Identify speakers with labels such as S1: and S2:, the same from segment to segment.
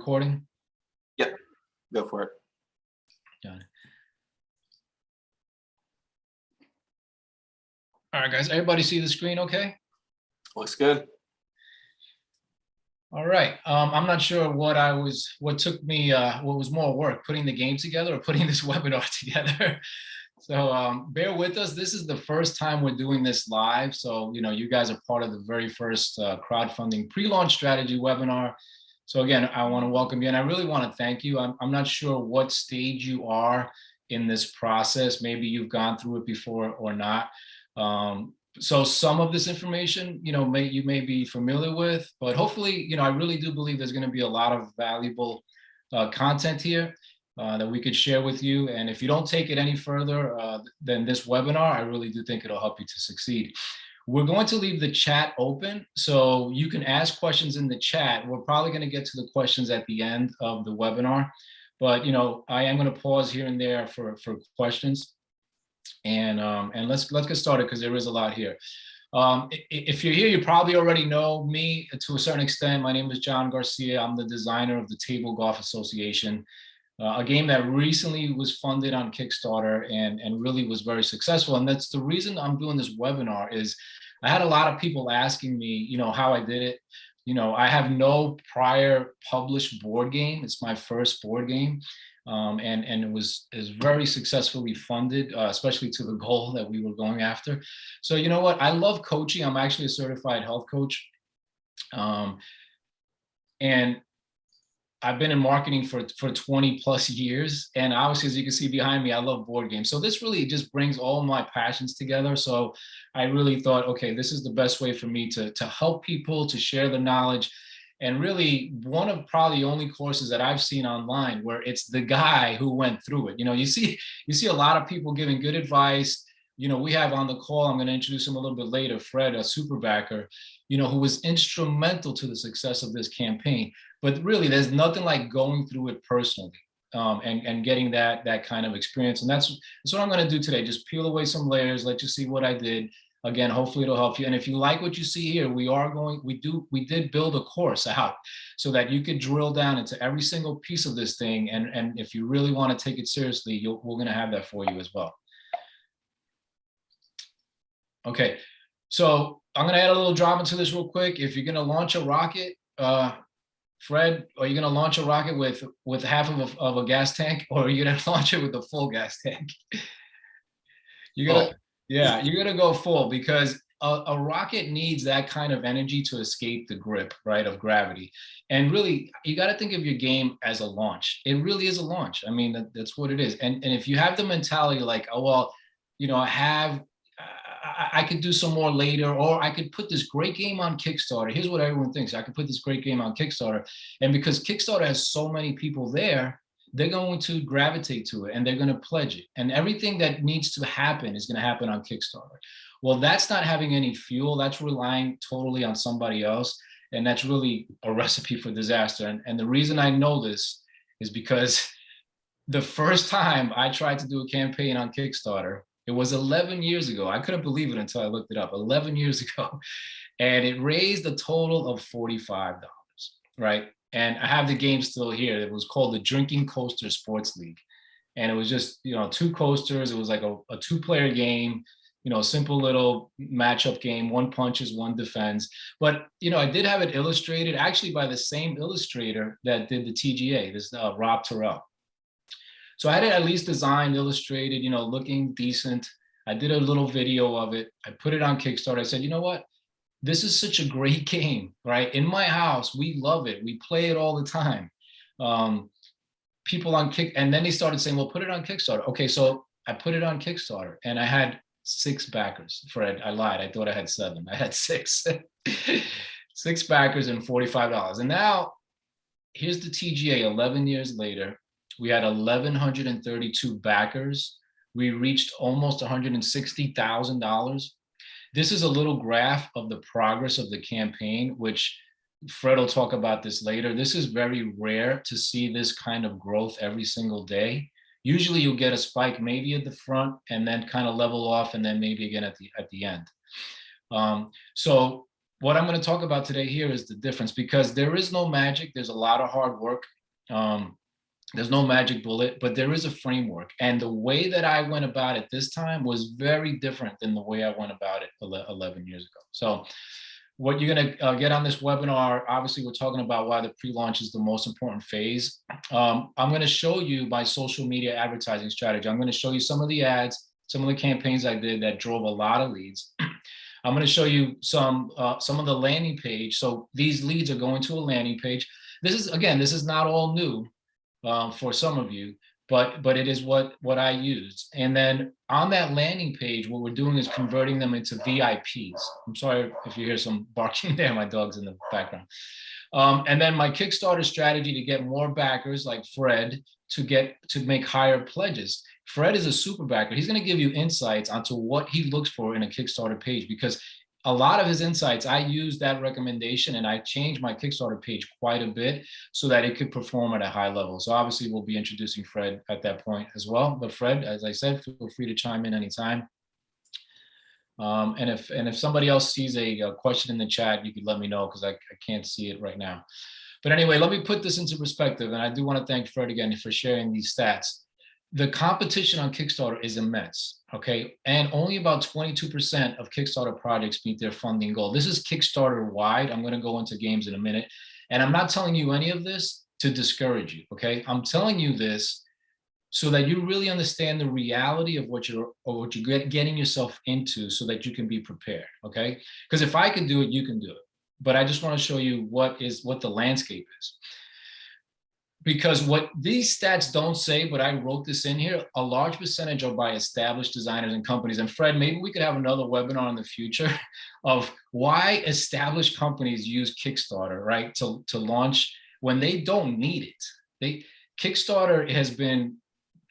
S1: recording?
S2: Yep, go for it.
S1: Got it. All right, guys, everybody see the screen okay?
S2: Looks good.
S1: All right, I'm not sure what took me, what was more work, putting the game together or putting this webinar together. So bear with us. This is the first time we're doing this live. So, you guys are part of the very first crowdfunding pre-launch strategy webinar. So again, I want to welcome you and I really want to thank you. I'm not sure what stage you are in this process. Maybe you've gone through it before or not. So some of this information, you may be familiar with, but hopefully, I really do believe there's going to be a lot of valuable content here that we could share with you. And if you don't take it any further than this webinar, I really do think it'll help you to succeed. We're going to leave the chat open, so you can ask questions in the chat. We're probably going to get to the questions at the end of the webinar, but I am going to pause here and there for questions. And let's get started because there is a lot here. If you're here, you probably already know me to a certain extent. My name is John Garcia. I'm the designer of the Table Golf Association, a game that recently was funded on Kickstarter and really was very successful. And that's the reason I'm doing this webinar. Is I had a lot of people asking me, how I did it. I have no prior published board game. It's my first board game. And is very successfully funded, especially to the goal that we were going after. So you know what? I love coaching. I'm actually a certified health coach. And I've been in marketing for 20 plus years. And obviously, as you can see behind me, I love board games. So this really just brings all my passions together. So I really thought, okay, this is the best way for me to help people, to share the knowledge. And really one of probably the only courses that I've seen online where it's the guy who went through it. You see a lot of people giving good advice. We have on the call, I'm going to introduce him a little bit later, Fred, a super backer, who was instrumental to the success of this campaign. But really, there's nothing like going through it personally and getting that kind of experience. And that's what I'm going to do today. Just peel away some layers, let you see what I did. Again, hopefully it'll help you. And if you like what you see here, we did build a course out so that you could drill down into every single piece of this thing. And if you really want to take it seriously, we're going to have that for you as well. Okay, so I'm going to add a little drama to this real quick. If you're going to launch a rocket, Fred, are you going to launch a rocket with half of a gas tank, or are you going to launch it with a full gas tank? You're going to... Yeah, you're going to go full because a rocket needs that kind of energy to escape the grip, right, of gravity. And really, you got to think of your game as a launch. It really is a launch. I mean, that's what it is. And if you have the mentality like, oh, well, I could do some more later, or I could put this great game on Kickstarter. Here's what everyone thinks. I could put this great game on Kickstarter. And because Kickstarter has so many people there, they're going to gravitate to it and they're going to pledge it. And everything that needs to happen is going to happen on Kickstarter. Well, that's not having any fuel. That's relying totally on somebody else. And that's really a recipe for disaster. And the reason I know this is because the first time I tried to do a campaign on Kickstarter, it was 11 years ago. I couldn't believe it until I looked it up, 11 years ago. And it raised a total of $45, right? And I have the game still here. It was called the Drinking Coaster Sports League. And it was just, 2 coasters. It was like a 2-player game, simple little matchup game. 1 punches, 1 defends. But, I did have it illustrated actually by the same illustrator that did the TGA, this Rob Terrell. So I had it at least designed, illustrated, looking decent. I did a little video of it. I put it on Kickstarter. I said, you know what? This is such a great game, right? In my house, we love it. We play it all the time. People on and then they started saying, well, put it on Kickstarter. Okay, so I put it on Kickstarter and I had 6 backers. Fred, I lied. I thought I had 7. I had 6. 6 backers and $45. And now here's the TGA 11 years later. We had 1,132 backers. We reached almost $160,000. This is a little graph of the progress of the campaign, which Fred will talk about this later. This is very rare to see this kind of growth every single day. Usually you'll get a spike maybe at the front and then kind of level off and then maybe again at the end. So what I'm going to talk about today here is the difference, because there is no magic. There's a lot of hard work There's no magic bullet, but there is a framework. And the way that I went about it this time was very different than the way I went about it 11 years ago. So what you're going to get on this webinar, obviously, we're talking about why the pre-launch is the most important phase. I'm going to show you my social media advertising strategy. I'm going to show you some of the ads, some of the campaigns I did that drove a lot of leads. I'm going to show you some of the landing page. So these leads are going to a landing page. This is not all new for some of you, but it is what I used. And then on that landing page, what we're doing is converting them into VIPs. I'm sorry if you hear some barking there, my dog's in the background. And then my Kickstarter strategy to get more backers like Fred to make higher pledges. Fred is a super backer. He's going to give you insights onto what he looks for in a Kickstarter page, because a lot of his insights, I used that recommendation and I changed my Kickstarter page quite a bit so that it could perform at a high level. So obviously we'll be introducing Fred at that point as well. But Fred, as I said, feel free to chime in anytime. And if somebody else sees a question in the chat, you could let me know, because I can't see it right now. But anyway, let me put this into perspective. And I do want to thank Fred again for sharing these stats. The competition on Kickstarter is immense, okay? And only about 22% of Kickstarter projects meet their funding goal. This is Kickstarter wide. I'm gonna go into games in a minute. And I'm not telling you any of this to discourage you, okay? I'm telling you this so that you really understand the reality of what you're getting yourself into, so that you can be prepared, okay? Because if I can do it, you can do it. But I just wanna show you what the landscape is. Because what these stats don't say, but I wrote this in here, a large percentage are by established designers and companies. And Fred, maybe we could have another webinar in the future of why established companies use Kickstarter, right, to launch when they don't need it. Kickstarter has been,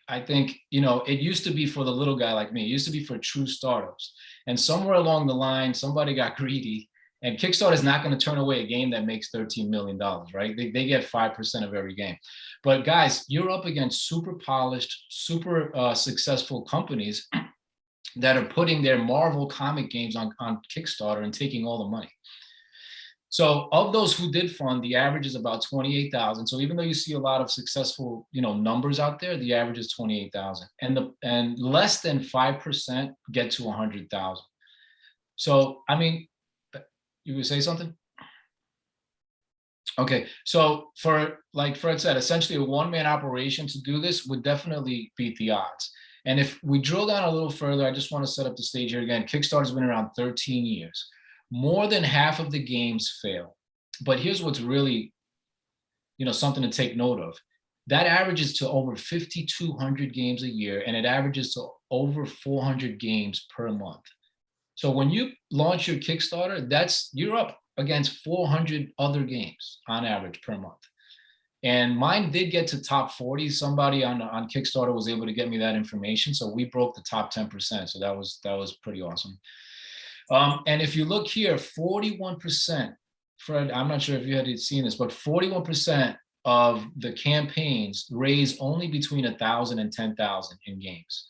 S1: I think, it used to be for the little guy like me. It used to be for true startups. And somewhere along the line, somebody got greedy. And Kickstarter is not going to turn away a game that makes $13 million, right? They get 5% of every game. But guys, you're up against super polished, super successful companies that are putting their Marvel comic games on Kickstarter and taking all the money. So of those who did fund, the average is about 28,000. So even though you see a lot of successful, numbers out there, the average is 28,000, and less than 5% get to 100,000. So I mean, you would say something? Okay, so like Fred said, essentially a one-man operation to do this would definitely beat the odds. And if we drill down a little further, I just want to set up the stage here again. Kickstarter's been around 13 years. More than half of the games fail. But here's what's really, something to take note of. That averages to over 5,200 games a year, and it averages to over 400 games per month. So when you launch your Kickstarter, you're up against 400 other games on average per month. And mine did get to top 40. Somebody on Kickstarter was able to get me that information. So we broke the top 10%. So that was pretty awesome. And if you look here, 41%, Fred, I'm not sure if you had seen this, but 41% of the campaigns raise only between 1,000 and 10,000 in games.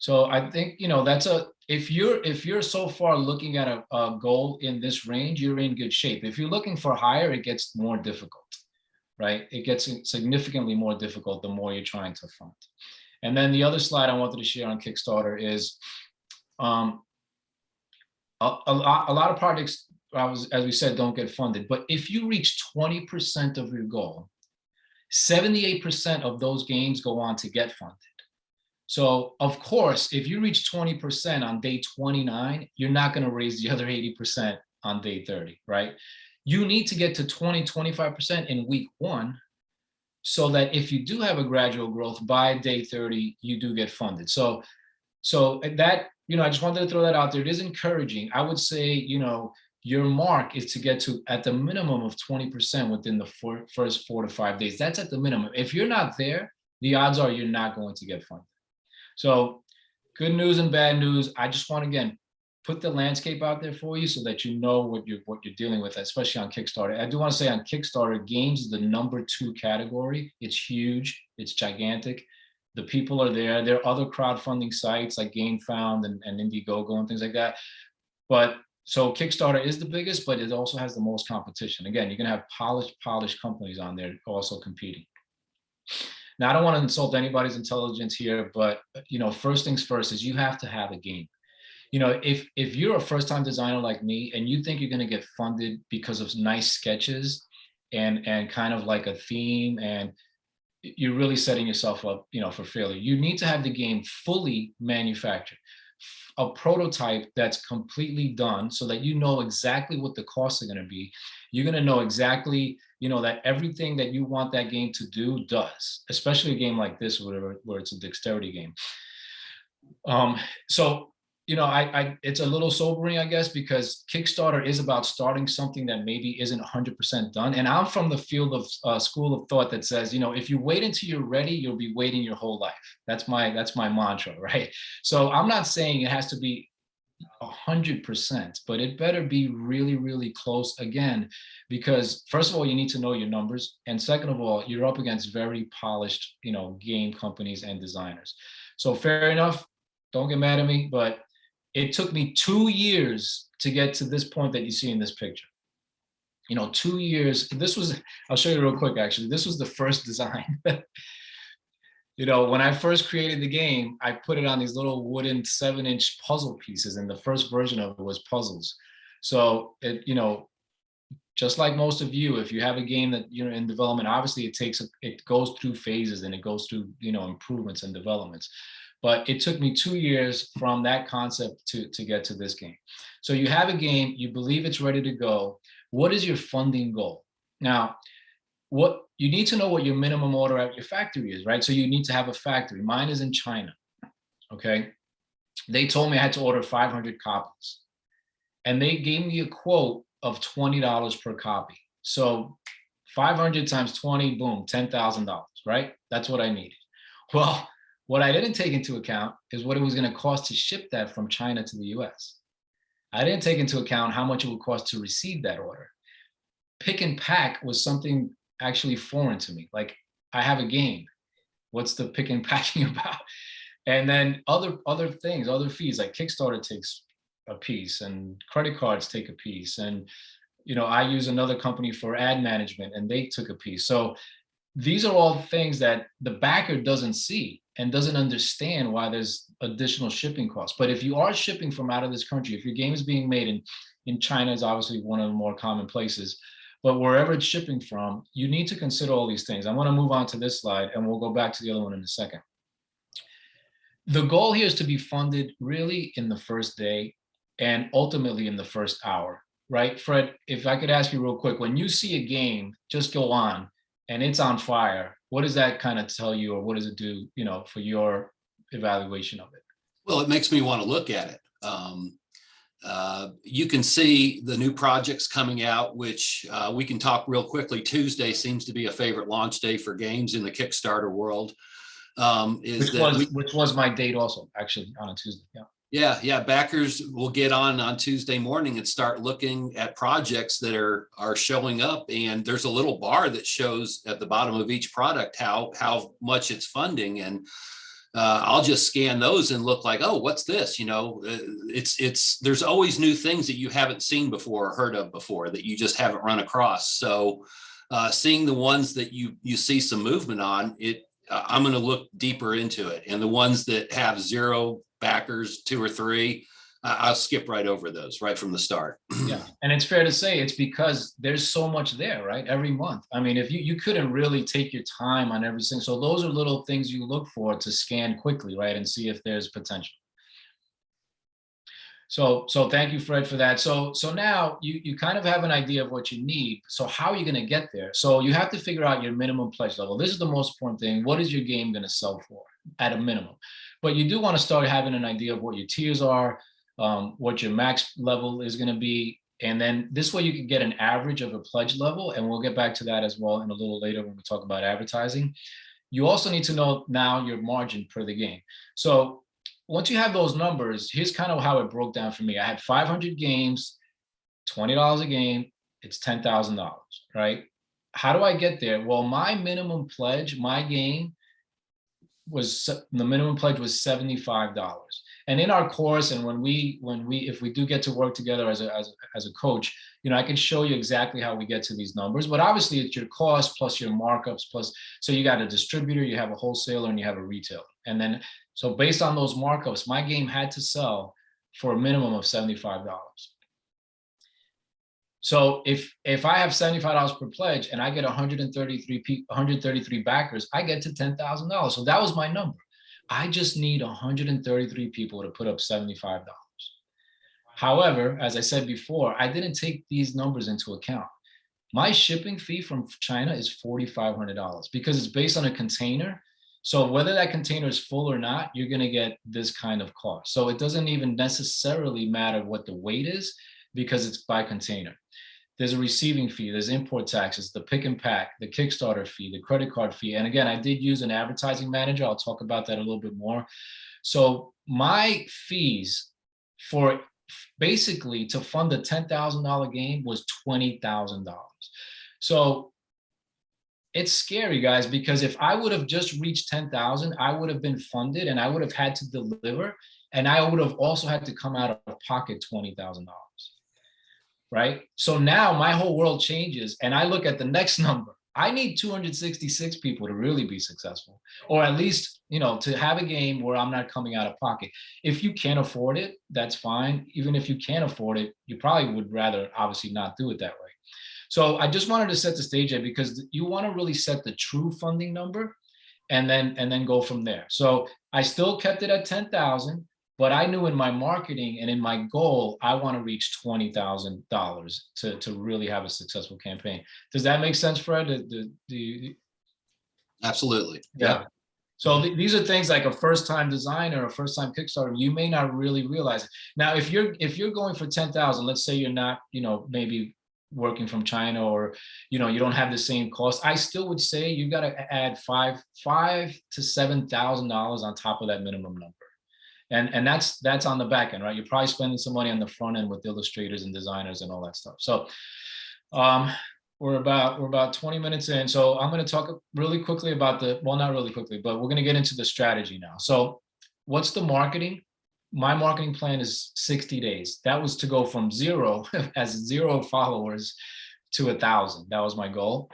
S1: So I think, if you're so far looking at a goal in this range, you're in good shape. If you're looking for higher, it gets more difficult, right? It gets significantly more difficult the more you're trying to fund. And then the other slide I wanted to share on Kickstarter is a lot of projects, as we said, don't get funded. But if you reach 20% of your goal, 78% of those games go on to get funded. So of course, if you reach 20% on day 29, you're not going to raise the other 80% on day 30, right? You need to get to 25% in week 1, so that if you do have a gradual growth by day 30, you do get funded. So that, I just wanted to throw that out there. It is encouraging. I would say, your mark is to get to at the minimum of 20% within the first 4 to 5 days. That's at the minimum. If you're not there, the odds are you're not going to get funded. So good news and bad news. I just want to, again, put the landscape out there for you so that you know what you're dealing with, especially on Kickstarter. I do want to say on Kickstarter, games is the #2 category. It's huge. It's gigantic. The people are there. There are other crowdfunding sites like GameFound and Indiegogo and things like that. But So Kickstarter is the biggest, but it also has the most competition. Again, you're gonna have polished companies on there also competing. Now, I don't want to insult anybody's intelligence here, but first things first is you have to have a game. If you're a first-time designer like me and you think you're going to get funded because of nice sketches and kind of like a theme, and you're really setting yourself up, for failure. You need to have the game fully manufactured, a prototype that's completely done so that you know exactly what the costs are going to be. You're going to know exactly, that everything that you want that game to do does, especially a game like this where it's a dexterity game. So it's a little sobering, I guess, because Kickstarter is about starting something that maybe isn't 100% done. And I'm from the field of school of thought that says, if you wait until you're ready, you'll be waiting your whole life. That's my mantra, right? So I'm not saying it has to be 100%, but it better be really, really close again, because first of all, you need to know your numbers. And second of all, you're up against very polished, game companies and designers. So fair enough. Don't get mad at me, but it took me 2 years to get to this point that you see in this picture. 2 years. I'll show you real quick, actually. This was the first design. When I first created the game, I put it on these little wooden 7-inch puzzle pieces, and the first version of it was puzzles. So just like most of you, if you have a game that you're in development, obviously it goes through phases and it goes through, improvements and developments. But it took me 2 years from that concept to get to this game. So you have a game, you believe it's ready to go. What is your funding goal? Now, what you need to know what your minimum order at your factory is, right? So you need to have a factory. Mine is in China, okay? They told me I had to order 500 copies. And they gave me a quote of $20 per copy. So 500 times 20, boom, $10,000, right? That's what I needed. Well, what I didn't take into account is what it was going to cost to ship that from China to the US. I didn't take into account how much it would cost to receive that order. Pick and pack was something actually foreign to me. Like, I have a game. What's the pick and packing about? And then other things, other fees, like Kickstarter takes a piece and credit cards take a piece. And, I use another company for ad management and they took a piece. So these are all things that the backer doesn't see and doesn't understand why there's additional shipping costs. But if you are shipping from out of this country, if your game is being made in China is obviously one of the more common places, but wherever it's shipping from, you need to consider all these things. I want to move on to this slide and we'll go back to the other one in a second. The goal here is to be funded really in the first day and ultimately in the first hour, right? Fred, if I could ask you real quick, when you see a game just go on and it's on fire, what does that kind of tell you, or what does it do, for your evaluation of it?
S3: Well, it makes me want to look at it. You can see the new projects coming out, which we can talk real quickly. Tuesday seems to be a favorite launch day for games in the Kickstarter world.
S1: Which was my date also, actually, on a Tuesday.
S3: Yeah. Backers will get on Tuesday morning and start looking at projects that are showing up. And there's a little bar that shows at the bottom of each product how much it's funding. And I'll just scan those and look like, oh, what's this? There's always new things that you haven't seen before or heard of before that you just haven't run across. So seeing the ones that you see some movement on, I'm going to look deeper into it. And the ones that have 0 backers, 2 or 3, I'll skip right over those right from the start.
S1: Yeah, and it's fair to say it's because there's so much there, right? Every month. I mean, if you couldn't really take your time on everything. So those are little things you look for to scan quickly, right? And see if there's potential. So thank you, Fred, for that. So now you kind of have an idea of what you need. So how are you going to get there? So you have to figure out your minimum pledge level. This is the most important thing. What is your game going to sell for at a minimum? But you do want to start having an idea of what your tiers are, what your max level is going to be. And then this way you can get an average of a pledge level. And we'll get back to that as well in a little later when we talk about advertising. You also need to know now your margin per the game. So once you have those numbers, here's kind of how it broke down for me. I had 500 games, $20 a game, it's $10,000, right? How do I get there? Well, my minimum pledge, my game, the minimum pledge was $75. And in our course, and if we do get to work together as a coach, I can show you exactly how we get to these numbers. But obviously, it's your cost plus your markups plus. So you got a distributor, you have a wholesaler, and you have a retailer. And then, so based on those markups, my game had to sell for a minimum of $75. So if I have $75 per pledge and I get 133 backers, I get to $10,000. So that was my number. I just need 133 people to put up $75. However, as I said before, I didn't take these numbers into account. My shipping fee from China is $4,500 because it's based on a container. So whether that container is full or not, you're going to get this kind of cost. So it doesn't even necessarily matter what the weight is because it's by container. There's a receiving fee, there's import taxes, the pick and pack, the Kickstarter fee, the credit card fee. And again, I did use an advertising manager. I'll talk about that a little bit more. So my fees for basically to fund the $10,000 game was $20,000. So it's scary, guys, because if I would have just reached 10,000, I would have been funded and I would have had to deliver. And I would have also had to come out of pocket $20,000. Right? So now my whole world changes and I look at the next number. I need 266 people to really be successful, or at least, to have a game where I'm not coming out of pocket. If you can't afford it, that's fine. Even if you can't afford it, you probably would rather obviously not do it that way. So I just wanted to set the stage there because you want to really set the true funding number and then go from there. So I still kept it at 10,000. But I knew in my marketing and in my goal, I want to reach $20,000 to really have a successful campaign. Does that make sense, Fred?
S3: Absolutely.
S1: Yeah. So these are things like a first-time designer, a first-time Kickstarter. You may not really realize it. Now, if you're going for 10,000, let's say you're not, maybe working from China or, you don't have the same cost. I still would say you got to add $5,000 to $7,000 on top of that minimum number. And that's on the back end, right? You're probably spending some money on the front end with illustrators and designers and all that stuff. So we're about 20 minutes in. So I'm going to talk really quickly about not really quickly, but we're going to get into the strategy now. So what's the marketing? My marketing plan is 60 days. That was to go from zero followers to 1,000. That was my goal.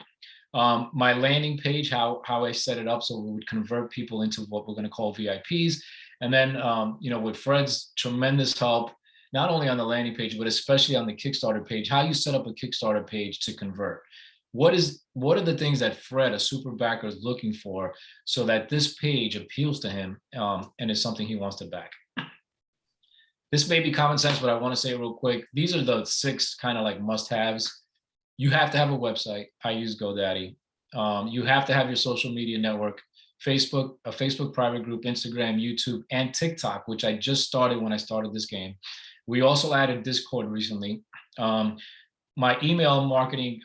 S1: My landing page, how I set it up, so we would convert people into what we're going to call VIPs. And then, with Fred's tremendous help, not only on the landing page, but especially on the Kickstarter page, how you set up a Kickstarter page to convert. What are the things that Fred, a super backer, is looking for so that this page appeals to him and is something he wants to back? This may be common sense, but I want to say it real quick. These are the 6 kind of like must-haves. You have to have a website. I use GoDaddy. You have to have your social media network. Facebook, a Facebook private group, Instagram, YouTube, and TikTok, which I just started when I started this game. We also added Discord recently. My email marketing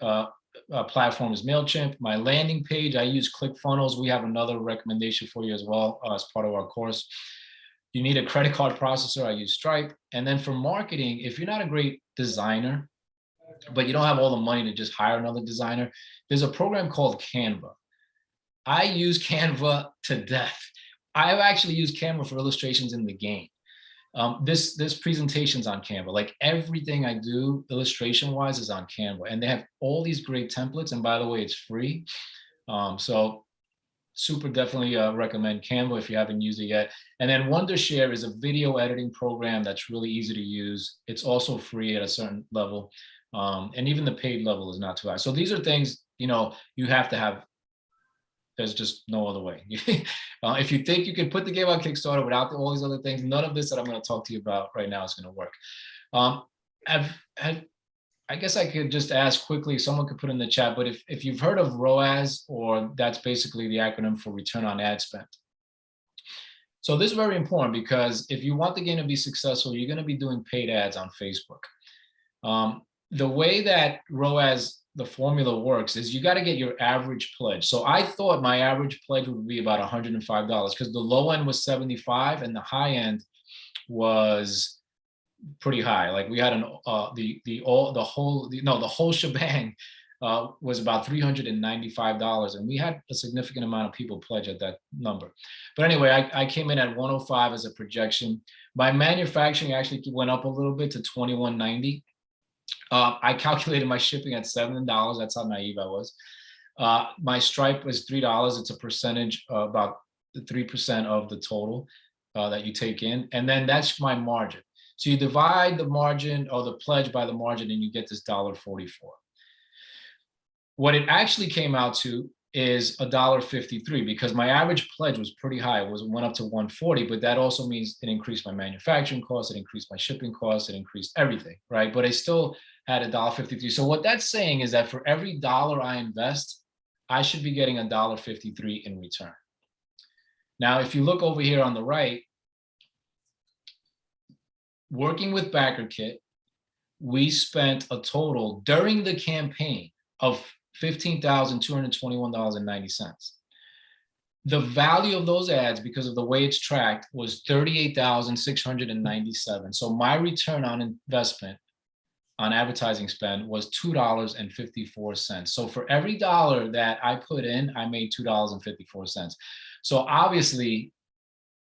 S1: platform is MailChimp. My landing page, I use ClickFunnels. We have another recommendation for you as well as part of our course. You need a credit card processor. I use Stripe. And then for marketing, if you're not a great designer, but you don't have all the money to just hire another designer, there's a program called Canva. I use Canva to death. I've actually used Canva for illustrations in the game. This presentation's on Canva. Like everything I do illustration-wise is on Canva. And they have all these great templates. And by the way, it's free. So super definitely recommend Canva if you haven't used it yet. And then Wondershare is a video editing program that's really easy to use. It's also free at a certain level. And even the paid level is not too high. So these are things, you have to have. There's just no other way. If you think you can put the game on Kickstarter without all these other things, none of this that I'm going to talk to you about right now is going to work. I guess I could just ask quickly, someone could put in the chat, but if you've heard of ROAS, or that's basically the acronym for return on ad spend. So this is very important because if you want the game to be successful, you're going to be doing paid ads on Facebook. The way that ROAS, the formula works is you got to get your average pledge. So I thought my average pledge would be about $105 because the low end was 75 and the high end was pretty high. Like we had the whole shebang was about $395, and we had a significant amount of people pledge at that number. But anyway, I came in at 105 as a projection. My manufacturing actually went up a little bit to 2190. I calculated my shipping at $7. That's how naive I was. My stripe was $3. It's a percentage, about 3% of the total that you take in. And then that's my margin. So you divide the margin or the pledge by the margin and you get this $1.44. What it actually came out to is $1.53 because my average pledge was pretty high. It went up to 140, but that also means it increased my manufacturing costs, it increased my shipping costs, it increased everything, right? But I still had $1.53. So what that's saying is that for every dollar I invest, I should be getting $1.53 in return. Now, if you look over here on the right, working with BackerKit, we spent a total during the campaign of $15,221.90. The value of those ads, because of the way it's tracked, was $38,697. So my return on investment on advertising spend was $2.54. So for every dollar that I put in, I made $2.54. So obviously,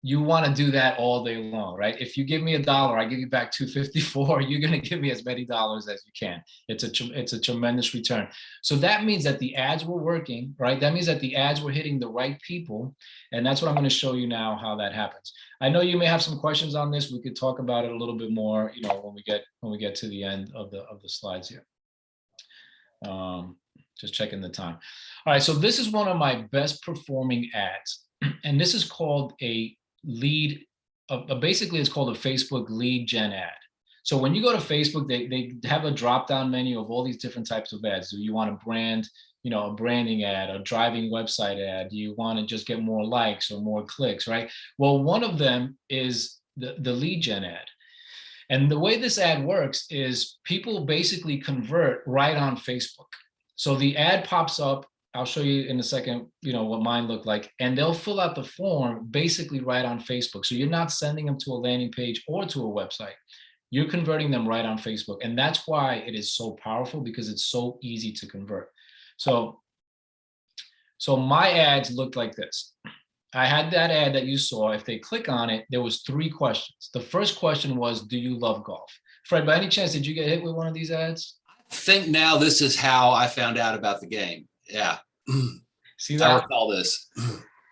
S1: you want to do that all day long, right? If you give me $1, I give you back $2.54. You're going to give me as many dollars as you can. It's a tremendous return. So that means that the ads were working, right? That means that the ads were hitting the right people, and that's what I'm going to show you now how that happens. I know you may have some questions on this. We could talk about it a little bit more, you know, when we get to the end of the slides here. Just checking the time. All right, so this is one of my best performing ads, and this is called a lead, basically it's called a Facebook lead gen ad. So when you go to Facebook, they have a drop down menu of all these different types of ads. Do you want a brand, you know, a branding ad, a driving website ad? Do you want to just get more likes or more clicks, right? Well, one of them is the lead gen ad. And the way this ad works is people basically convert right on Facebook. So the ad pops up. I'll show you in a second, you know, what mine looked like, and they'll fill out the form basically right on Facebook. So you're not sending them to a landing page or to a website. You're converting them right on Facebook. And that's why it is so powerful, because it's so easy to convert. So my ads looked like this. I had that ad that you saw. If they click on it, there was 3 questions. The first question was, do you love golf? Fred, by any chance, did you get hit with one of these ads?
S3: I think now this is how I found out about the game. Yeah.
S1: See that?
S3: I recall this.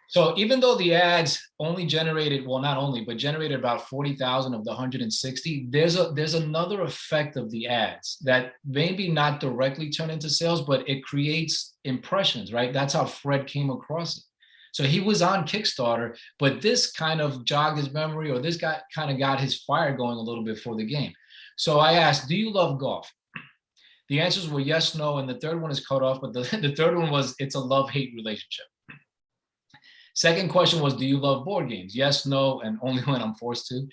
S1: So even though the ads only generated, well, not only, but generated about 40,000 of the 160, there's another effect of the ads that maybe not directly turn into sales, but it creates impressions, right? That's how Fred came across it. So he was on Kickstarter, but this kind of jogged his memory, or this guy kind of got his fire going a little bit for the game. So I asked, do you love golf? The answers were yes, no, and the third one is cut off, but the third one was, it's a love-hate relationship. Second question was, do you love board games? Yes, no, and only when I'm forced to.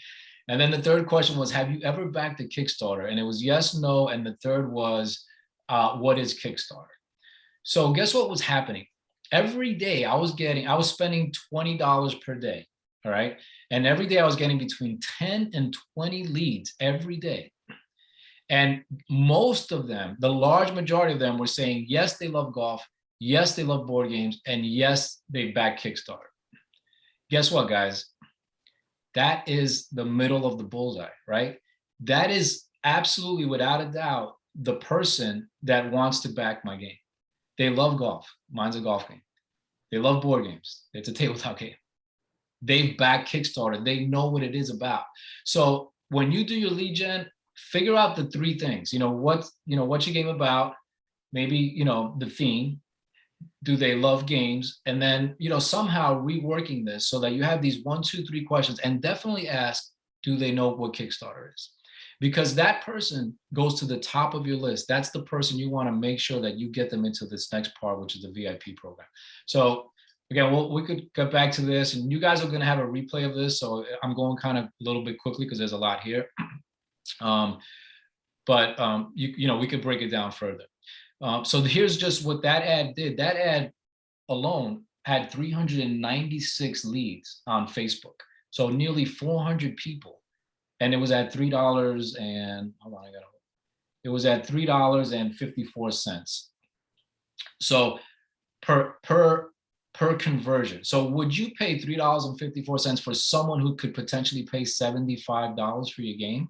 S1: And then the third question was, have you ever backed a Kickstarter? And it was yes, no, and the third was, what is Kickstarter? So guess what was happening? Every day I was spending $20 per day, all right? And every day I was getting between 10 and 20 leads every day. And most of them, the large majority of them, were saying, yes, they love golf. Yes, they love board games. And yes, they back Kickstarter. Guess what, guys? That is the middle of the bullseye, right? That is absolutely, without a doubt, the person that wants to back my game. They love golf. Mine's a golf game. They love board games. It's a tabletop game. They've backed Kickstarter. They know what it is about. So when you do your lead gen, figure out the 3 things. What's your game about? Maybe, the theme. Do they love games? And then, somehow reworking this so that you have these 1, 2, 3 questions, and definitely ask, do they know what Kickstarter is? Because that person goes to the top of your list. That's the person you want to make sure that you get them into this next part, which is the VIP program. So again, we could get back to this, and you guys are going to have a replay of this. So I'm going kind of a little bit quickly because there's a lot here. We could break it down further. So here's just what that ad did. That ad alone had 396 leads on Facebook. So nearly 400 people. And it was at $3 and, it was at $3.54. So per conversion. So would you pay $3.54 for someone who could potentially pay $75 for your game?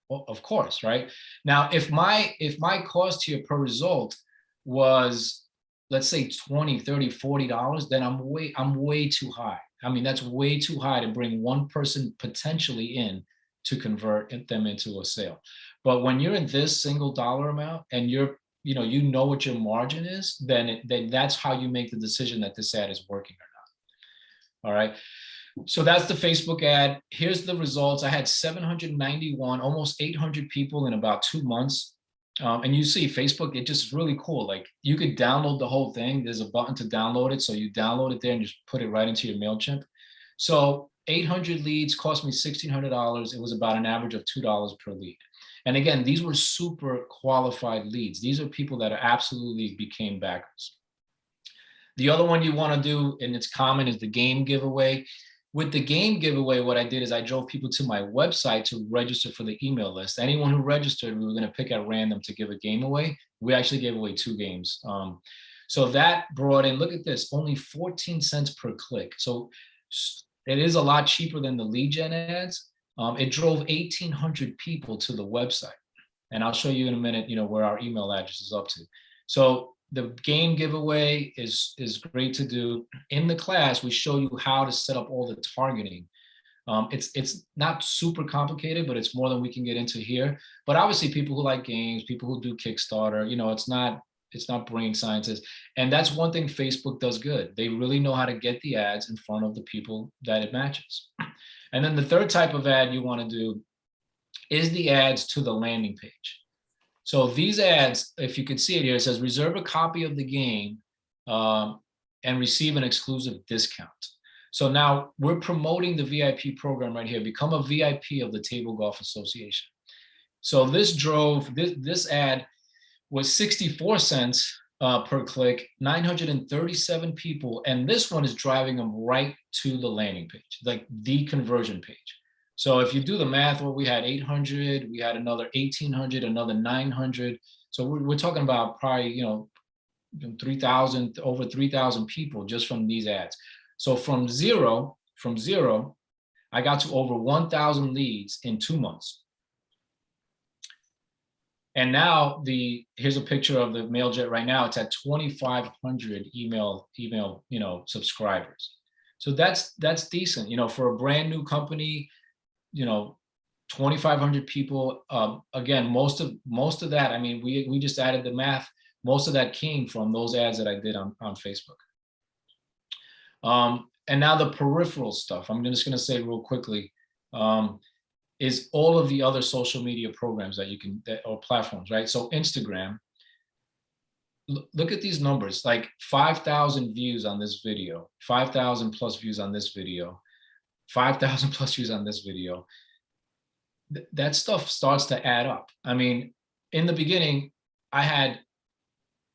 S1: Well, of course, right? Now, if my cost here per result was, let's say 20, 30, $40, then I'm way too high. I mean, that's way too high to bring one person potentially in to convert them into a sale. But when you're in this single dollar amount and you know what your margin is, then that's how you make the decision that this ad is working or not. All right. So that's the Facebook ad. Here's the results. I had 791, almost 800 people in about 2 months. And you see Facebook, it just really cool. Like you could download the whole thing. There's a button to download it. So you download it there and just put it right into your MailChimp. So 800 leads cost me $1,600. It was about an average of $2 per lead. And again, these were super qualified leads. These are people that absolutely became backers. The other one you want to do, and it's common, is the game giveaway. With the game giveaway, what I did is I drove people to my website to register for the email list. Anyone who registered, we were going to pick at random to give a game away. We actually gave away 2 games. So that brought in, look at this, only 14 cents per click. So it is a lot cheaper than the lead gen ads. It drove 1,800 people to the website. And I'll show you in a minute, where our email address is up to. So the game giveaway is great to do. In the class, we show you how to set up all the targeting. It's not super complicated, but it's more than we can get into here. But obviously, people who like games, people who do Kickstarter, it's not brain sciences. And that's one thing Facebook does good. They really know how to get the ads in front of the people that it matches. And then the third type of ad you want to do is the ads to the landing page. So these ads, if you can see it here, it says reserve a copy of the game and receive an exclusive discount. So now we're promoting the VIP program right here. Become a VIP of the Table Golf Association. So this ad was 64 cents per click, 937 people. And this one is driving them right to the landing page, like the conversion page. So if you do the math, well, we had 800, we had another 1,800, another 900. So we're talking about probably, 3,000, over 3,000 people just from these ads. So from zero, I got to over 1,000 leads in 2 months. And now here's a picture of the MailJet right now. It's at 2,500 email, subscribers. So that's decent, for a brand new company. 2,500 people. Again, most of that, I mean, we just added the math. Most of that came from those ads that I did on Facebook. And now the peripheral stuff, I'm just going to say real quickly, is all of the other social media programs or platforms, right? So Instagram, look at these numbers, like 5,000 views on this video, 5,000 plus views on this video, 5,000 plus views on this video. That stuff starts to add up. I mean, in the beginning, I had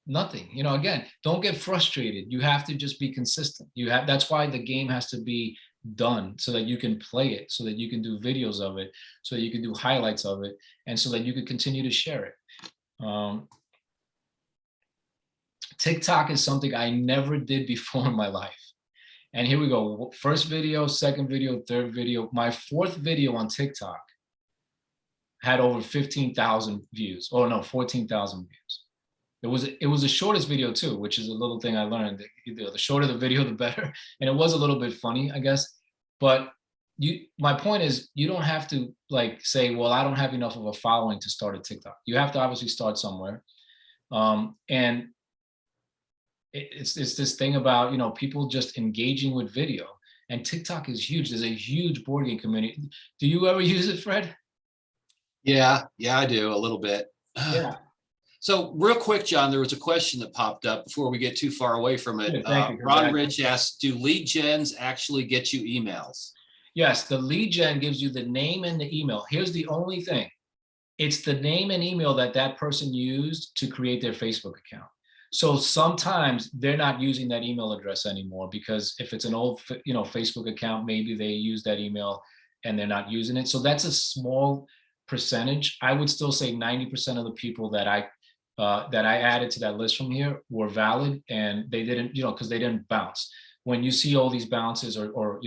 S1: nothing. Again, don't get frustrated. You have to just be consistent. That's why the game has to be done, so that you can play it, so that you can do videos of it, so that you can do highlights of it, and so that you can continue to share it. TikTok is something I never did before in my life. And here we go. First video, second video, third video. My 4th video on TikTok had over 15,000 views. Oh no, 14,000 views. It was the shortest video too, which is a little thing I learned. The shorter the video, the better. And it was a little bit funny, I guess. But my point is, you don't have to say, well, I don't have enough of a following to start a TikTok. You have to obviously start somewhere. And it's this thing about, people just engaging with video. And TikTok is huge. There's a huge board game community. Do you ever use it, Fred?
S3: Yeah, I do a little bit.
S1: Yeah.
S3: So real quick, John, there was a question that popped up before we get too far away from it.
S1: Thank you.
S3: Ron Rich asked, do lead gens actually get you emails?
S1: Yes, the lead gen gives you the name and the email. Here's the only thing. It's the name and email that person used to create their Facebook account. So sometimes they're not using that email address anymore, because if it's an old, Facebook account, maybe they use that email and they're not using it. So that's a small percentage. I would still say 90% of the people that I that I added to that list from here were valid, and they didn't, because they didn't bounce. When you see all these bounces or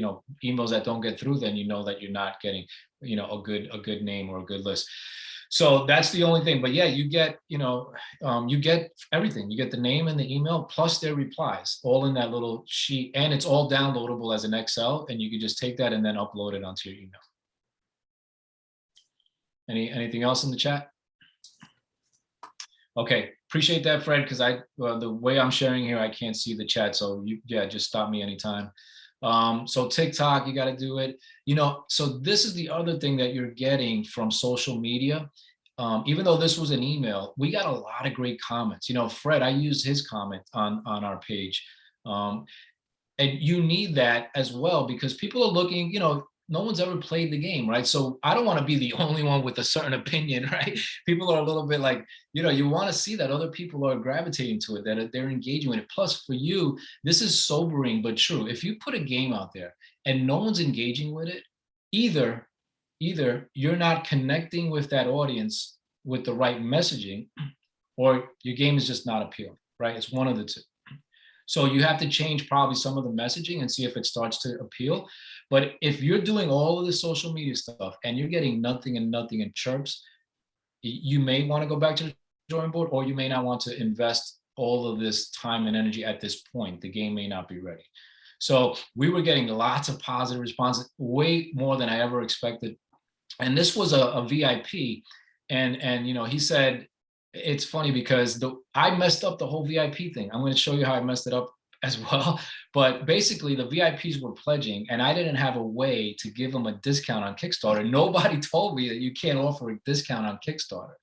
S1: emails that don't get through, then you know that you're not getting a good name or a good list. So that's the only thing. But yeah, you get you get everything. You get the name and the email plus their replies all in that little sheet, and it's all downloadable as an Excel, and you can just take that and then upload it onto your email. Anything else in the chat? Okay, appreciate that, Fred, because the way I'm sharing here, I can't see the chat. So just stop me anytime. So TikTok, you got to do it. So this is the other thing that you're getting from social media. Even though this was an email, we got a lot of great comments. Fred, I used his comment on our page. And you need that as well, because people are looking, no one's ever played the game, right? So I don't want to be the only one with a certain opinion, right? People are a little bit like, you want to see that other people are gravitating to it, that they're engaging with it. Plus for you, this is sobering, but true. If you put a game out there and no one's engaging with it, either you're not connecting with that audience with the right messaging, or your game is just not appealing, right? It's one of the two. So you have to change probably some of the messaging and see if it starts to appeal. But if you're doing all of the social media stuff and you're getting nothing and chirps, you may want to go back to the drawing board, or you may not want to invest all of this time and energy at this point. The game may not be ready. So we were getting lots of positive responses, way more than I ever expected. And this was a VIP. And he said, it's funny because I messed up the whole VIP thing. I'm going to show you how I messed it up as well. But basically the VIPs were pledging, and I didn't have a way to give them a discount on Kickstarter. Nobody told me that you can't offer a discount on Kickstarter.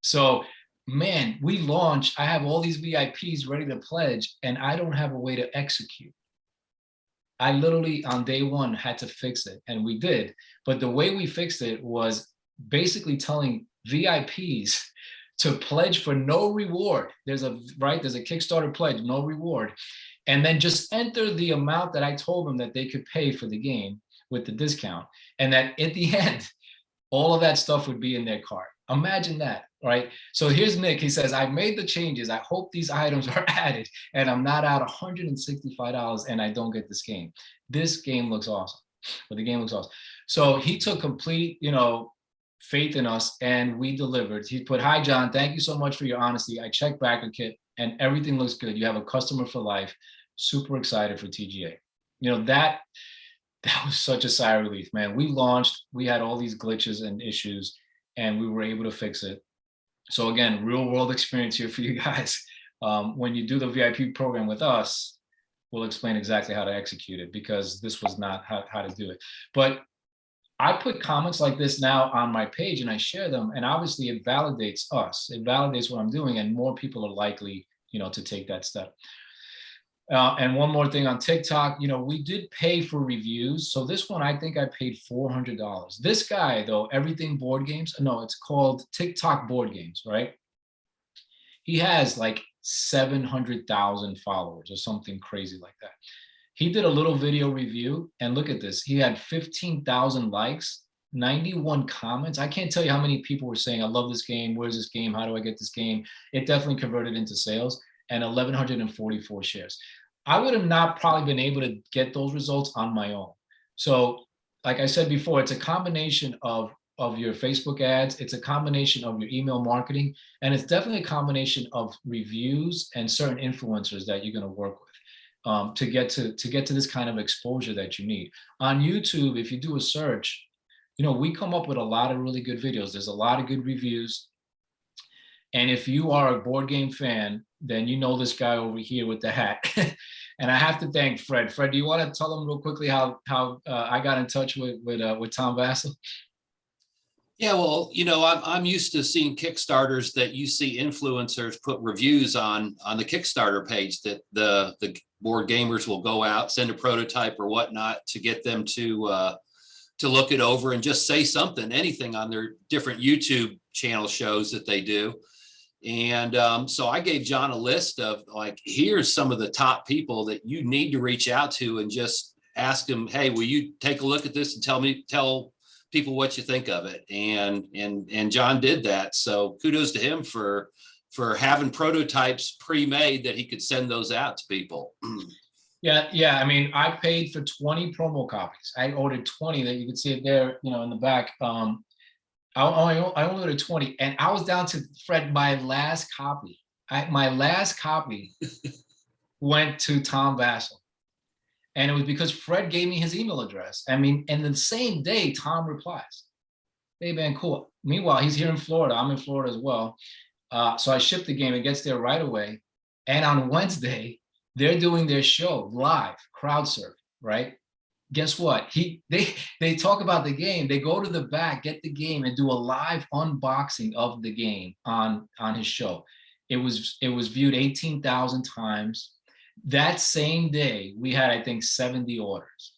S1: So, man, we launched, I have all these VIPs ready to pledge, and I don't have a way to execute. I literally on day one had to fix it, and we did. But the way we fixed it was basically telling VIPs to pledge for no reward. There's a Kickstarter pledge, no reward. And then just enter the amount that I told them that they could pay for the game with the discount. And that at the end, all of that stuff would be in their cart. Imagine that, right? So here's Nick. He says, I've made the changes. I hope these items are added and I'm not out $165 and I don't get this game. This game looks awesome. But the game looks awesome. So he took complete, faith in us, and we delivered. He put, hi, John, thank you so much for your honesty. I checked back a kit and everything looks good. You have a customer for life. Super excited for TGA. That was such a sigh of relief, man. We launched, we had all these glitches and issues, and we were able to fix it. So again, real world experience here for you guys. When you do the VIP program with us, we'll explain exactly how to execute it, because this was not how to do it. But I put comments like this now on my page and I share them, and obviously it validates us. It validates what I'm doing, and more people are likely, to take that step. And one more thing on TikTok, we did pay for reviews. So this one, I think I paid $400. This guy though, Everything Board Games, no, it's called TikTok Board Games, right? He has like 700,000 followers or something crazy like that. He did a little video review, and look at this. He had 15,000 likes, 91 comments. I can't tell you how many people were saying, I love this game. Where's this game? How do I get this game? It definitely converted into sales, and 1,144 shares. I would have not probably been able to get those results on my own. So like I said before, it's a combination of your Facebook ads. It's a combination of your email marketing, and it's definitely a combination of reviews and certain influencers that you're going to work with. To get to this kind of exposure that you need. On YouTube, if you do a search, we come up with a lot of really good videos. There's a lot of good reviews. And if you are a board game fan, then you know this guy over here with the hat. And I have to thank Fred. Fred, do you want to tell them real quickly how I got in touch with Tom Vassell?
S3: Yeah, well, I'm used to seeing Kickstarters that you see influencers put reviews on the Kickstarter page, that the board gamers will go out, send a prototype or whatnot to get them to look it over and just say something, anything on their different YouTube channel shows that they do. And so I gave John a list of like, here's some of the top people that you need to reach out to and just ask them, hey, will you take a look at this and tell people what you think of it? And John did that. So kudos to him for for having prototypes pre-made that he could send those out to people.
S1: Yeah. I mean, I paid for 20 promo copies. I ordered 20 that you can see it there, in the back. I only ordered 20, and I was down to Fred. My last copy went to Tom Vassell. And it was because Fred gave me his email address. I mean, and the same day, Tom replies, "Hey, man, cool." Meanwhile, he's here in Florida. I'm in Florida as well. So I shipped the game. It gets there right away. And on Wednesday, they're doing their show live, crowd surf, right? Guess what? They talk about the game. They go to the back, get the game, and do a live unboxing of the game on his show. It was viewed 18,000 times. That same day, we had, I think, 70 orders.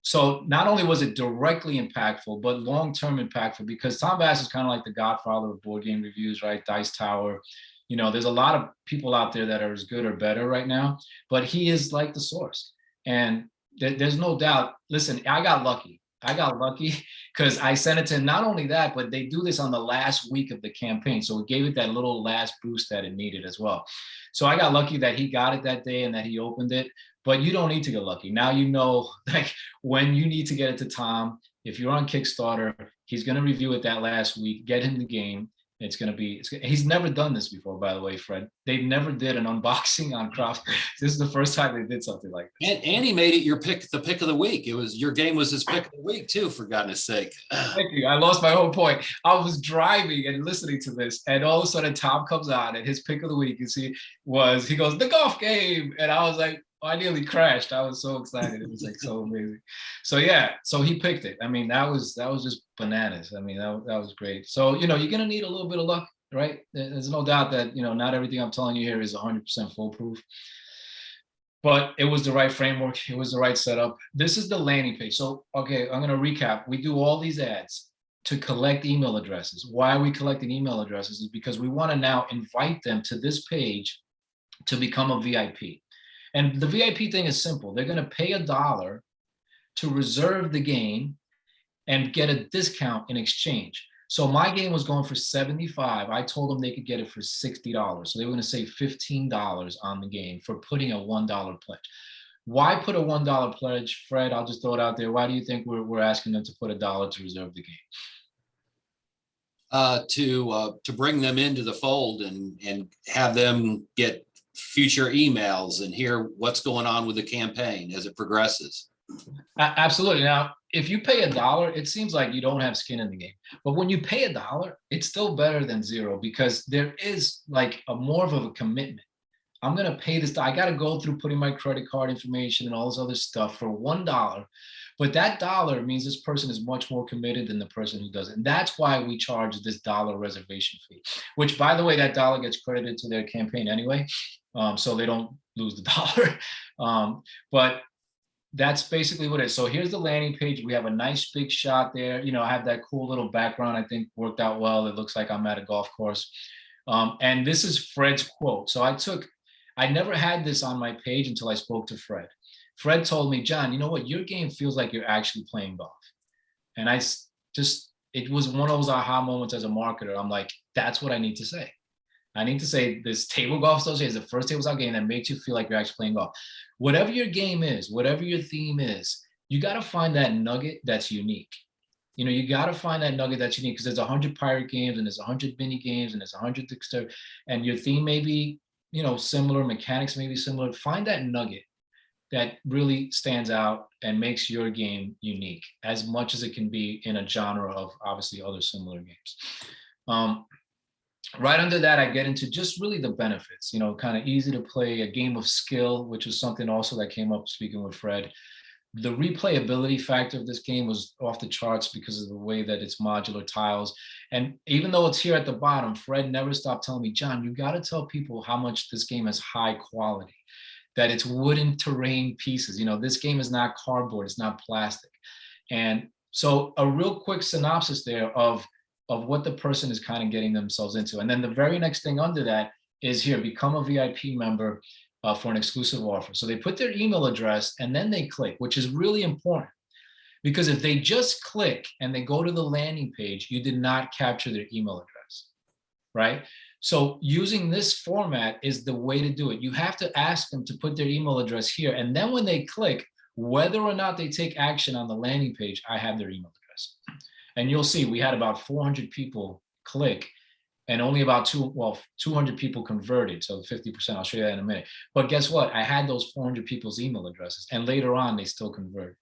S1: So not only was it directly impactful, but long-term impactful, because Tom Bass is kind of like the godfather of board game reviews, right? Dice Tower. There's a lot of people out there that are as good or better right now, but he is like the source. And there's no doubt. Listen, I got lucky because I sent it to him. Not only that, but they do this on the last week of the campaign. So it gave it that little last boost that it needed as well. So I got lucky that he got it that day and that he opened it. But you don't need to get lucky. Now like when you need to get it to Tom. If you're on Kickstarter, he's going to review it that last week. Get him the game. He's never done this before, by the way, Fred. They never did an unboxing on Craft. This is the first time they did something like this.
S3: And he made it the pick of the week. Your game was his pick of the week too, for goodness sake.
S1: Thank you. I lost my whole point. I was driving and listening to this, and all of a sudden Tom comes on, and his pick of the week, he goes, "The golf game," and I was like, I nearly crashed. I was so excited. It was like so amazing. So yeah, so he picked it. I mean, that was just bananas. I mean, that was great. So, you're going to need a little bit of luck, right? There's no doubt that, not everything I'm telling you here is 100% foolproof. But it was the right framework. It was the right setup. This is the landing page. So, okay, I'm going to recap. We do all these ads to collect email addresses. Why are we collecting email addresses? Is because we want to now invite them to this page to become a VIP. And the VIP thing is simple. They're going to pay $1 to reserve the game and get a discount in exchange. So my game was going for $75. I told them they could get it for $60. So they were going to save $15 on the game for putting a $1 pledge. Why put a $1 pledge, Fred? I'll just throw it out there. Why do you think we're asking them to put $1 to reserve the game?
S3: To bring them into the fold and have them get future emails and hear what's going on with the campaign as it progresses.
S1: Absolutely. Now, if you pay $1, it seems like you don't have skin in the game. But when you pay $1, it's still better than zero, because there is like more of a commitment. I'm going to pay this. I got to go through putting my credit card information and all this other stuff for $1. But that $1 means this person is much more committed than the person who doesn't. And that's why we charge this $1 reservation fee, which, by the way, that $1 gets credited to their campaign anyway. So they don't lose the $1. But that's basically what it is. So here's the landing page. We have a nice big shot there. I have that cool little background. I think worked out well. It looks like I'm at a golf course. And this is Fred's quote. So I never had this on my page until I spoke to Fred. Fred told me, "John, you know what? Your game feels like you're actually playing golf." And it was one of those aha moments as a marketer. I'm like, that's what I need to say. I need to say this Table Golf Associatoin is the first table golf game that makes you feel like you're actually playing golf. Whatever your game is, whatever your theme is, you got to find that nugget that's unique. You got to find that nugget that's unique, because there's 100 pirate games and there's 100 mini games and there's 100 dexterity, and your theme may be, similar, mechanics may be similar. Find that nugget that really stands out and makes your game unique as much as it can be in a genre of obviously other similar games. Right under that, I get into just really the benefits, kind of easy to play, a game of skill, which was something also that came up speaking with Fred. The replayability factor of this game was off the charts because of the way that it's modular tiles. And even though it's here at the bottom, Fred never stopped telling me, "John, you got to tell people how much this game is high quality, that it's wooden terrain pieces. This game is not cardboard, it's not plastic." And so a real quick synopsis there of what the person is kind of getting themselves into. And then the very next thing under that is here, become a VIP member for an exclusive offer. So they put their email address and then they click, which is really important, because if they just click and they go to the landing page, you did not capture their email address. right? So using this format is the way to do it. You have to ask them to put their email address here. And then when they click, whether or not they take action on the landing page, I have their email address. And you'll see we had about 400 people click and only about 200 people converted. So 50%, I'll show you that in a minute. But guess what? I had those 400 people's email addresses, and later on, they still converted.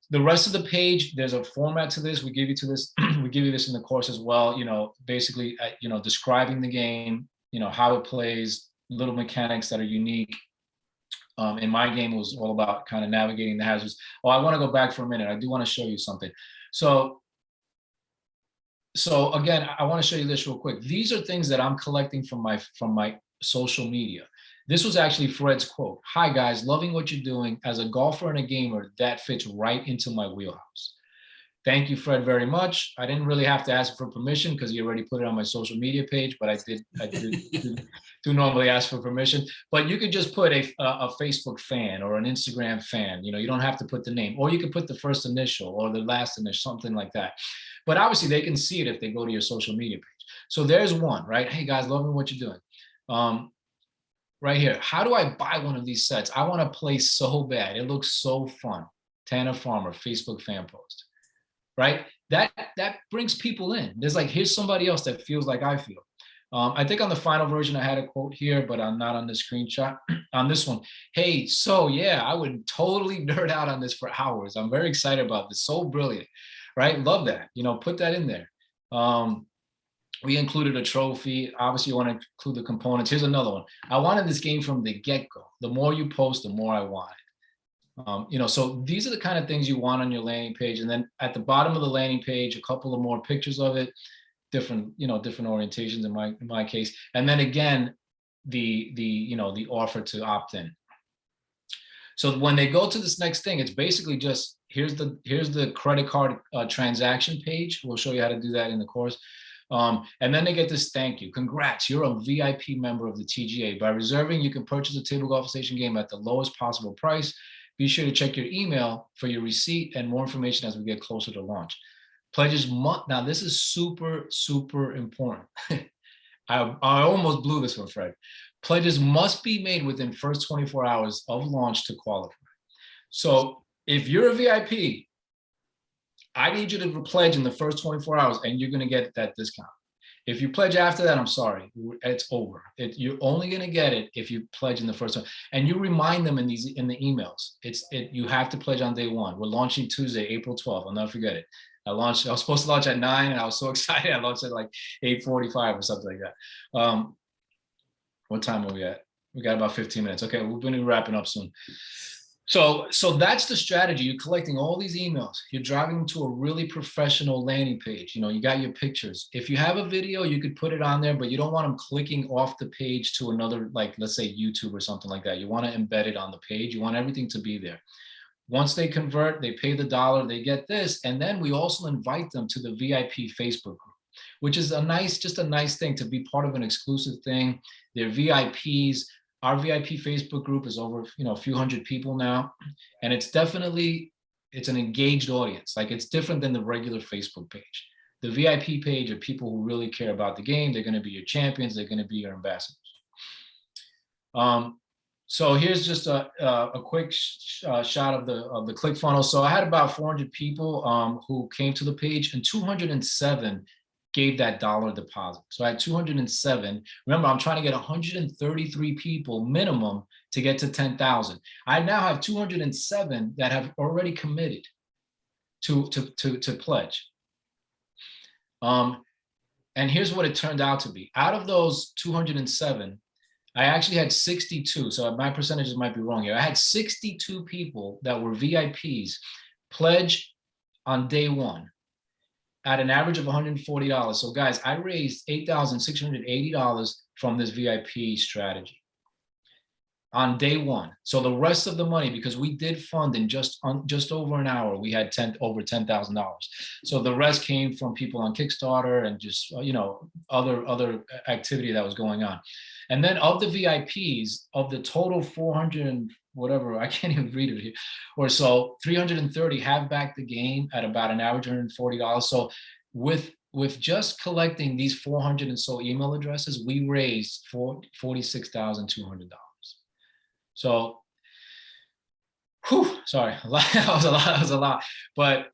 S1: The rest of the page, there's a format to this. We give you this in the course as well. Basically, describing the game, how it plays, little mechanics that are unique. In my game, it was all about kind of navigating the hazards. Oh, I want to go back for a minute. I do want to show you something. So again, I want to show you this real quick. These are things that I'm collecting from my social media. This was actually Fred's quote. "Hi guys, loving what you're doing. As a golfer and a gamer, that fits right into my wheelhouse." Thank you, Fred, very much. I didn't really have to ask for permission because he already put it on my social media page, but I do normally ask for permission. But you could just put a Facebook fan or an Instagram fan. You don't have to put the name, or you could put the first initial or the last initial, something like that. But obviously they can see it if they go to your social media page. So there's one, right? "Hey guys, loving what you're doing." Right here, how do I buy one of these sets? I want to play so bad. It looks so fun. Tanner Farmer, Facebook fan post, right? That brings people in. There's like, here's somebody else that feels like I feel. I think on the final version, I had a quote here, but I'm not on the screenshot. On this one, "Hey, so yeah, I would totally nerd out on this for hours. I'm very excited about this. So brilliant," right? Love that. Put that in there. We included a trophy. Obviously, you want to include the components. Here's another one. "I wanted this game from the get-go. The more you post, the more I want it." So these are the kind of things you want on your landing page. And then at the bottom of the landing page, a couple of more pictures of it, different orientations in my case. And then again, the offer to opt in. So when they go to this next thing, it's basically just, here's the credit card transaction page. We'll show you how to do that in the course. And then they get this "Thank you. Congrats, you're a VIP member of the TGA. By reserving, you can purchase a Table Golf Association game at the lowest possible price. Be sure to check your email for your receipt and more information as we get closer to launch. Pledges must," now this is super, super important. I almost blew this one, Fred. "Pledges must be made within first 24 hours of launch to qualify." So if you're a VIP, I need you to pledge in the first 24 hours and you're going to get that discount. If you pledge after that, I'm sorry, it's over. You're only going to get it if you pledge in the first one. And you remind them in the emails. You have to pledge on day one. We're launching Tuesday, April 12th. I'll never forget it. I was supposed to launch at 9 and I was so excited. I launched at like 8:45 or something like that. What time are we at? We got about 15 minutes. Okay, we're going to be wrapping up soon. So that's the strategy. You're collecting all these emails. You're driving them to a really professional landing page. You got your pictures. If you have a video, you could put it on there, but you don't want them clicking off the page to another, like let's say YouTube or something like that. You want to embed it on the page. You want everything to be there. Once they convert, they pay the $1, they get this. And then we also invite them to the VIP Facebook group, which is just a nice thing to be part of an exclusive thing. They're VIPs. Our VIP Facebook group is over, a few hundred people now. And it's an engaged audience. Like, it's different than the regular Facebook page. The VIP page are people who really care about the game. They're going to be your champions. They're going to be your ambassadors. So here's just a quick shot of the ClickFunnels. So I had about 400 people who came to the page, and 207 gave that $1 deposit. So I had 207. Remember, I'm trying to get 133 people minimum to get to 10,000. I now have 207 that have already committed to pledge. And here's what it turned out to be. Out of those 207, I actually had 62. So my percentages might be wrong here. I had 62 people that were VIPs pledge on day one at an average of $140. So guys, I raised $8,680 from this VIP strategy on day one. So the rest of the money, because we did fund in just over an hour, we had over $10,000. So the rest came from people on Kickstarter and just, other activity that was going on. And then of the VIPs, of the total 400 and whatever, I can't even read it here, or so, 330 have backed the game at about an average $140. So with with just collecting these 400 and so email addresses, we raised $46,200. So, whew, sorry, that was a lot. That was a lot, but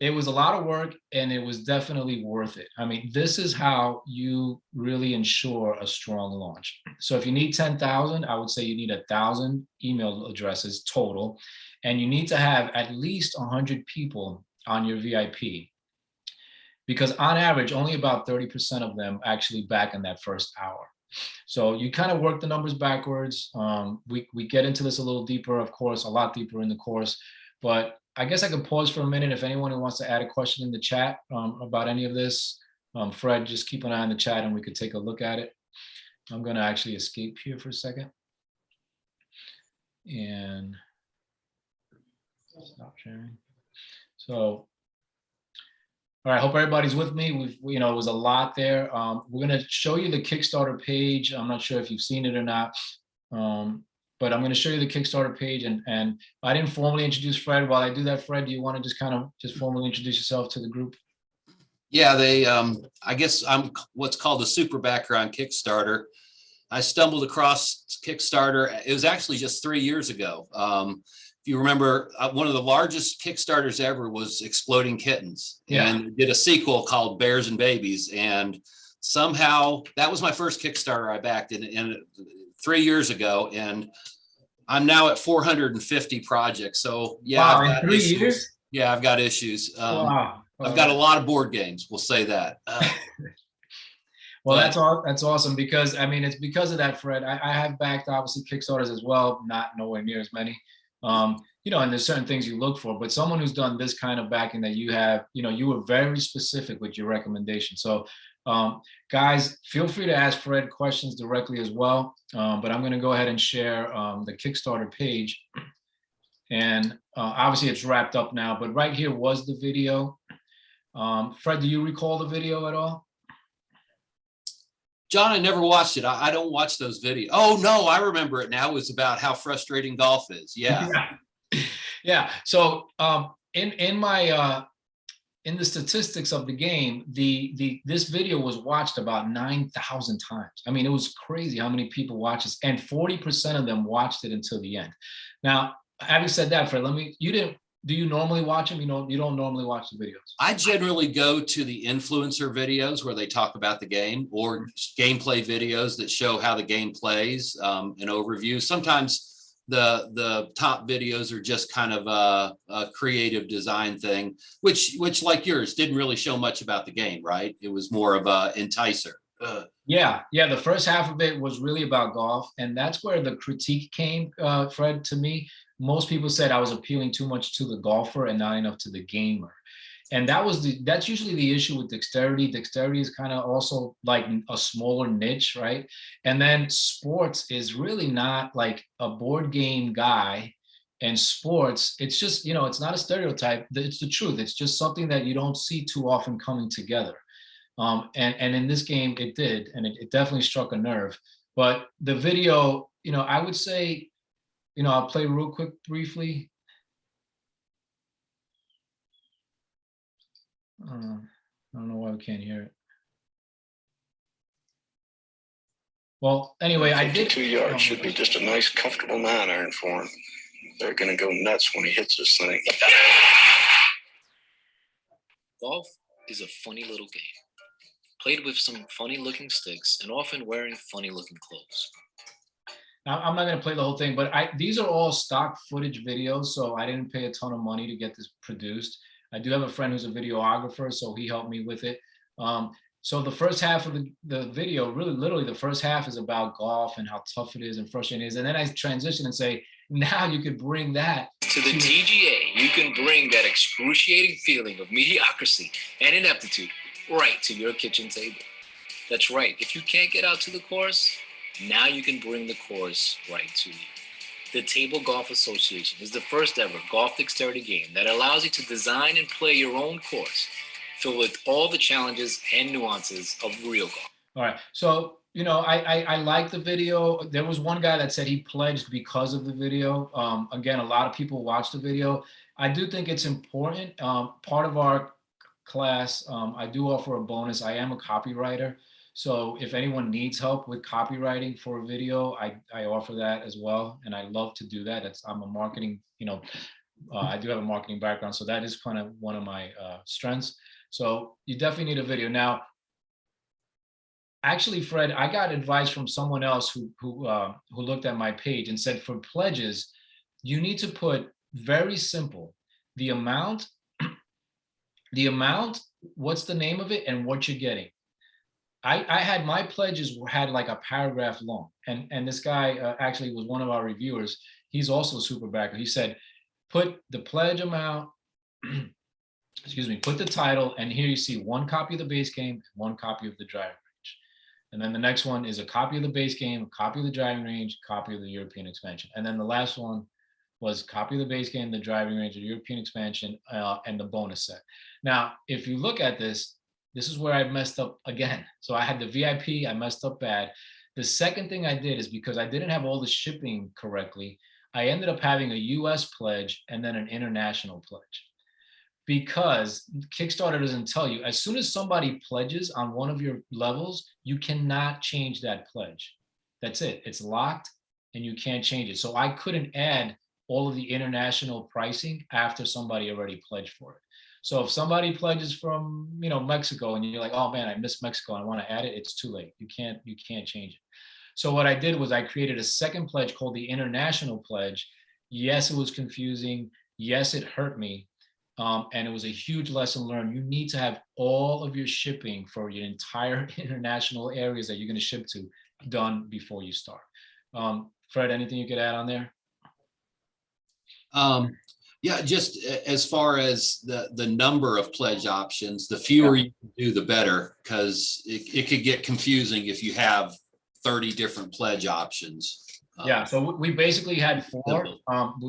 S1: it was a lot of work, and it was definitely worth it. I mean, this is how you really ensure a strong launch. So if you need 10,000, I would say you need 1,000 email addresses total, and you need to have at least 100 people on your VIP, because on average, only about 30% of them actually back in that first hour. So you kind of work the numbers backwards. We get into this a little deeper, of course, a lot deeper in the course, but I guess I could pause for a minute if anyone who wants to add a question in the chat about any of this. Fred, just keep an eye on the chat and we could take a look at it. I'm going to actually escape here for a second. And stop sharing. So, all right, hope everybody's with me. It was a lot there. We're going to show you the Kickstarter page. I'm not sure if you've seen it or not. But I'm going to show you the Kickstarter page, and I didn't formally introduce Fred. While I do that, Fred, do you want to just formally introduce yourself to the group?
S3: Yeah, I guess I'm what's called a super backer on Kickstarter. I stumbled across Kickstarter. It was actually just 3 years ago. If you remember, one of the largest Kickstarters ever was Exploding Kittens.
S1: Yeah.
S3: And did a sequel called Bears and Babies. And somehow that was my first Kickstarter I backed in 3 years ago. And I'm now at 450 projects. So yeah,
S1: wow,
S3: I've got
S1: in 3
S3: issues.
S1: years?
S3: Yeah, I've got issues.
S1: Wow.
S3: I've got a lot of board games. We'll say that.
S1: Well, that's awesome, because I mean, it's because of that, Fred. I have backed obviously Kickstarters as well, not nowhere near as many. And there's certain things you look for, but someone who's done this kind of backing that you have, you were very specific with your recommendation. So guys, feel free to ask Fred questions directly as well. But I'm going to go ahead and share the Kickstarter page. And obviously it's wrapped up now, but right here was the video. Fred, do you recall the video at all?
S3: John, I never watched it. I don't watch those videos. Oh no, I remember it now. It was about how frustrating golf is. Yeah.
S1: Yeah. So in my in the statistics of the game, this video was watched about 9,000 times. I mean, it was crazy how many people watched this, and 40% of them watched it until the end. Now, having said that, Fred, do you normally watch them? You don't normally watch the videos. I
S3: generally go to the influencer videos where they talk about the game, or gameplay videos that show how the game plays, an overview. Sometimes the top videos are just kind of a creative design thing, which like yours didn't really show much about the game, right? It was more of a enticer.
S1: Yeah. The first half of it was really about golf, and that's where the critique came, Fred, to me. Most people said I was appealing too much to the golfer and not enough to the gamer. And that's usually the issue with dexterity. Dexterity is kind of also like a smaller niche, right? And then sports is really not like a board game guy. And sports, it's just, it's not a stereotype. It's the truth. It's just something that you don't see too often coming together. And in this game, it did, and it definitely struck a nerve. But the video, I would say, I'll play real quick, briefly. I don't know why we can't hear it. Well, anyway, I did.
S4: 52 yards should be just a nice, comfortable 9-iron for him. They're going to go nuts when he hits this thing.
S5: Golf is a funny little game, played with some funny-looking sticks and often wearing funny-looking clothes.
S1: Now, I'm not going to play the whole thing, but these are all stock footage videos, so I didn't pay a ton of money to get this produced. I do have a friend who's a videographer, so he helped me with it. So the first half of the video, really literally the first half, is about golf and how tough it is and frustrating it is. And then I transition and say, now you could bring that
S5: to the TGA. You can bring that excruciating feeling of mediocrity and ineptitude right to your kitchen table. That's right. If you can't get out to the course, now you can bring the course right to you. The Table Golf Association is the first ever golf dexterity game that allows you to design and play your own course, filled with all the challenges and nuances of real golf.
S1: All right. So, I like the video. There was one guy that said he pledged because of the video. Again, a lot of people watch the video. I do think it's important. Part of our class, I do offer a bonus. I am a copywriter. So if anyone needs help with copywriting for a video, I offer that as well. And I love to do that. I'm a marketing, I do have a marketing background. So that is kind of one of my strengths. So you definitely need a video. Now, actually, Fred, I got advice from someone else who looked at my page and said for pledges, you need to put very simple, the amount, what's the name of it, and what you're getting. I had my pledges had like a paragraph long, and this guy actually was one of our reviewers. He's also a super backer. He said, put the pledge amount, excuse me, put the title, and here you see one copy of the base game, one copy of the driving range. And then the next one is a copy of the base game, a copy of the driving range, copy of the European expansion. And then the last one was copy of the base game, the driving range, the European expansion, and the bonus set. Now, if you look at this, this is where I messed up again. So I had the VIP, I messed up bad. The second thing I did is because I didn't have all the shipping correctly, I ended up having a US pledge and then an international pledge. Because Kickstarter doesn't tell you, as soon as somebody pledges on one of your levels, you cannot change that pledge. That's it, it's locked and you can't change it. So I couldn't add all of the international pricing after somebody already pledged for it. So if somebody pledges from, Mexico and you're like, oh man, I missed Mexico, I want to add it, it's too late. You can't change it. So what I did was I created a second pledge called the international pledge. Yes, it was confusing. Yes, it hurt me. And it was a huge lesson learned. You need to have all of your shipping for your entire international areas that you're going to ship to done before you start. Fred, anything you could add on there?
S3: Yeah, just as far as the number of pledge options, the fewer you can do, the better, because it could get confusing if you have 30 different pledge options.
S1: Yeah, so we basically had 4,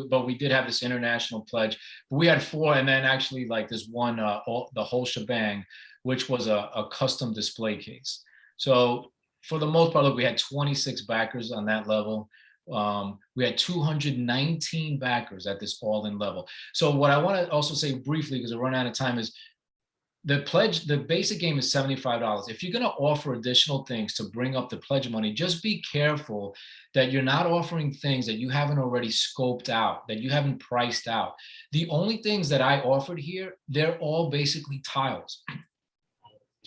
S1: but we did have this international pledge. We had 4, and then actually like this one, the whole shebang, which was a custom display case. So for the most part, look, we had 26 backers on that level. We had 219 backers at this all-in level. So what I want to also say briefly, because we're running out of time, is the pledge, the basic game is $75. If you're going to offer additional things to bring up the pledge money, just be careful that you're not offering things that you haven't already scoped out, that you haven't priced out. The only things that I offered here, they're all basically tiles.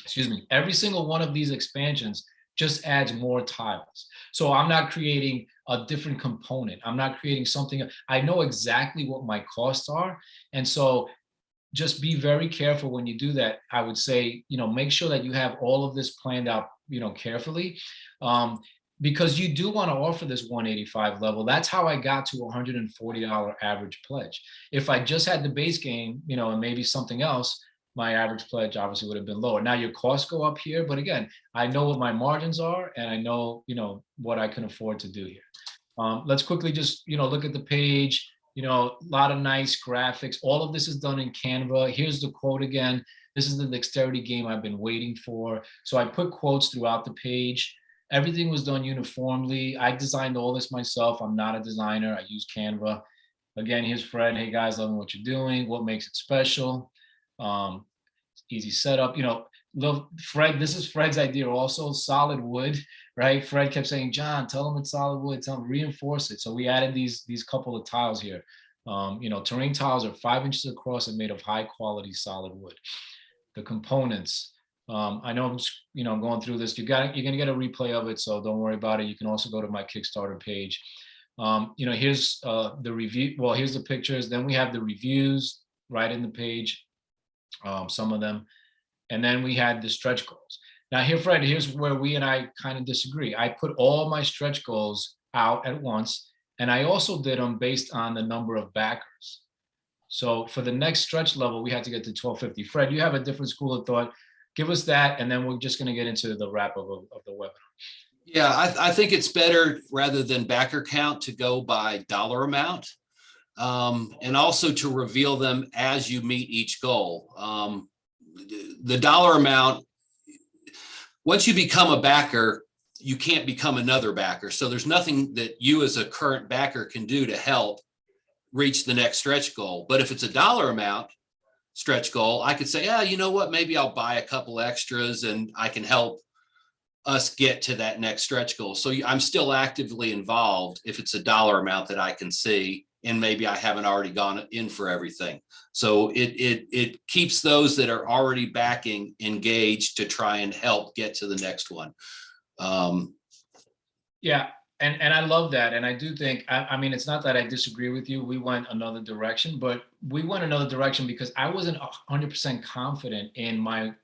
S1: Excuse me. Every single one of these expansions just adds more tiles. So I'm not creating a different component. I'm not creating something. I know exactly what my costs are. And so just be very careful when you do that. I would say, make sure that you have all of this planned out, carefully, because you do want to offer this 185 level. That's how I got to $140 average pledge. If I just had the base game, and maybe something else, my average pledge obviously would have been lower. Now your costs go up here, but again, I know what my margins are and I know, what I can afford to do here. Let's quickly just, look at the page. A lot of nice graphics. All of this is done in Canva. Here's the quote again. This is the dexterity game I've been waiting for. So I put quotes throughout the page. Everything was done uniformly. I designed all this myself. I'm not a designer. I use Canva. Again, here's Fred. Hey guys, loving what you're doing. What makes it special? Easy setup. Love Fred. This is Fred's idea also. Solid wood, right? Fred kept saying, John, tell him it's solid wood. Tell him reinforce it. So we added these couple of tiles here. Terrain tiles are 5 inches across and made of high quality solid wood. The components. I know I'm going through this. You're gonna get a replay of it, so don't worry about it. You can also go to my Kickstarter page. Here's the review. Well, here's the pictures. Then we have the reviews right in the page. Some of them. And then we had the stretch goals. Now here, Fred, here's where we and I kind of disagree. I put all my stretch goals out at once, and I also did them based on the number of backers. So for the next stretch level, we had to get to 1250. Fred, you have a different school of thought. Give us that, and then we're just going to get into the wrap up of the webinar.
S3: Yeah, I think it's better rather than backer count to go by dollar amount, and also to reveal them as you meet each goal. The dollar amount, once you become a backer, you can't become another backer. So there's nothing that you as a current backer can do to help reach the next stretch goal. But if it's a dollar amount, stretch goal, I could say, yeah, you know what, maybe I'll buy a couple extras and I can help us get to that next stretch goal. So I'm still actively involved if it's a dollar amount that I can see, and maybe I haven't already gone in for everything. So it keeps those that are already backing engaged to try and help get to the next one.
S1: Yeah, and I love that. And I do think, I mean, it's not that I disagree with you. We went another direction, but we went another direction because I wasn't 100% confident in my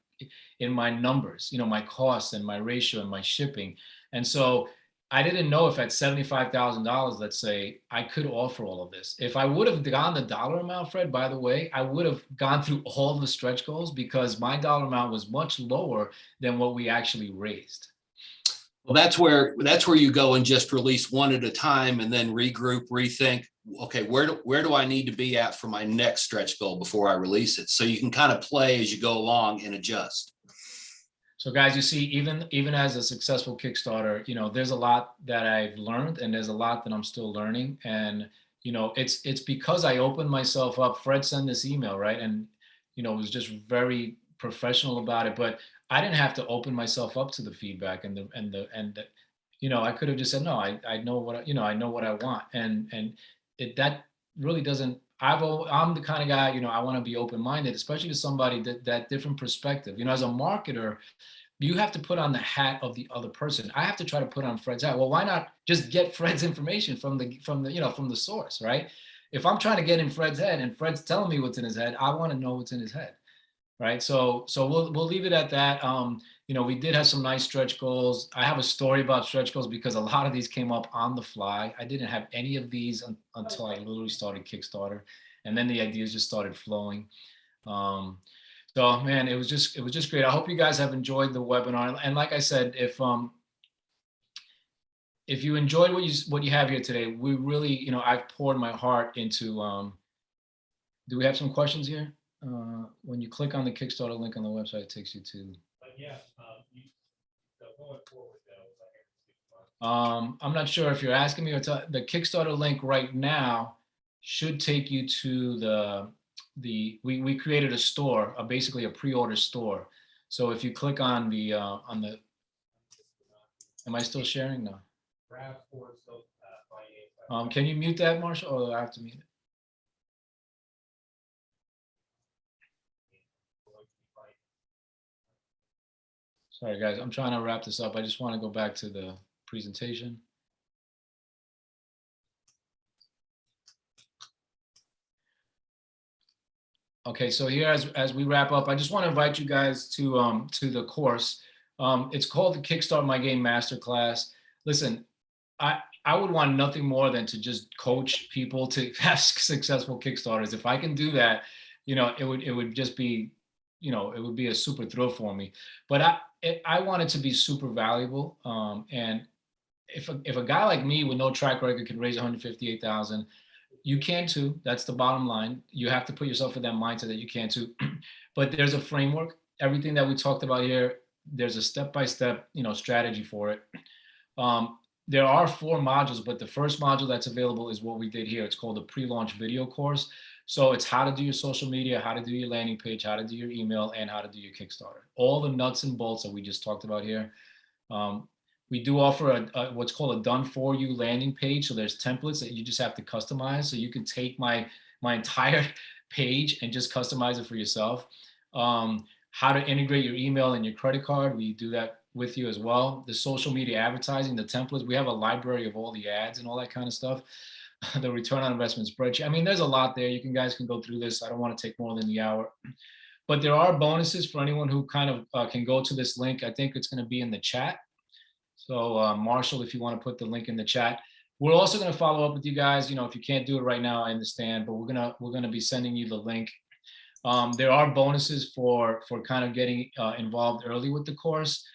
S1: numbers, you know, my costs and my ratio and my shipping. And so I didn't know if at $75,000, let's say, I could offer all of this. If I would have gone the dollar amount, Fred, by the way, I would have gone through all the stretch goals because my dollar amount was much lower than what we actually raised.
S3: Well, that's where you go and just release one at a time and then regroup, rethink, okay, where do I need to be at for my next stretch goal before I release it? So you can kind of play as you go along and adjust.
S1: So guys, you see, even as a successful Kickstarter, you know, there's a lot that I've learned and there's a lot that I'm still learning. And, you know, it's because I opened myself up. Fred sent this email, right? And, you know, it was just very professional about it, but I didn't have to open myself up to the feedback and the, you know, I could have just said, no, I know what, I know what I want. And that really doesn't, I'm the kind of guy, you know, I want to be open-minded, especially to somebody that different perspective. You know, as a marketer, you have to put on the hat of the other person. I have to try to put on Fred's hat. Well, why not just get Fred's information from the source, right? If I'm trying to get in Fred's head and Fred's telling me what's in his head, I want to know what's in his head, right? So we'll leave it at that. You know, we did have some nice stretch goals. I have a story about stretch goals because a lot of these came up on the fly. I didn't have any of these until I literally started Kickstarter, and then the ideas just started flowing. So man, it was just great. I hope you guys have enjoyed the webinar. And like I said, if you enjoyed what you have here today, we really, you know, I've poured my heart into. Do we have some questions here? When you click on the Kickstarter link on the website, it takes you to. Going forward, though, I'm not sure if you're asking me or the Kickstarter link right now should take you to we created a store, basically a pre-order store. So if you click on am I still sharing? No. Can you mute that, Marshall? Or do I have to mute it? Sorry, guys, I'm trying to wrap this up. I just want to go back to the presentation. Okay, so here as we wrap up, I just want to invite you guys to the course. It's called the Kickstart My Game Masterclass. Listen, I would want nothing more than to just coach people to have successful Kickstarters. If I can do that, you know, it would just be, you know, it would be a super thrill for me. But I want it to be super valuable. And if a guy like me with no track record can raise 158,000, you can too. That's the bottom line. You have to put yourself in that mindset that you can too. But there's a framework. Everything that we talked about here, there's a step-by-step, you know, strategy for it. There are 4 modules, but the first module that's available is what we did here. It's called the pre-launch video course. So it's how to do your social media, how to do your landing page, how to do your email, and how to do your Kickstarter. All the nuts and bolts that we just talked about here. We do offer what's called a done for you landing page. So there's templates that you just have to customize. So you can take my entire page and just customize it for yourself. How to integrate your email and your credit card. We do that with you as well. The social media advertising, the templates. We have a library of all the ads and all that kind of stuff. The return on investment spreadsheet. I mean, there's a lot there. You guys can go through this. I don't want to take more than the hour. But there are bonuses for anyone who kind of can go to this link. I think it's going to be in the chat. So Marshall, if you want to put the link in the chat. We're also going to follow up with you guys. You know, if you can't do it right now, I understand, but we're gonna be sending you the link. There are bonuses for kind of getting involved early with the course.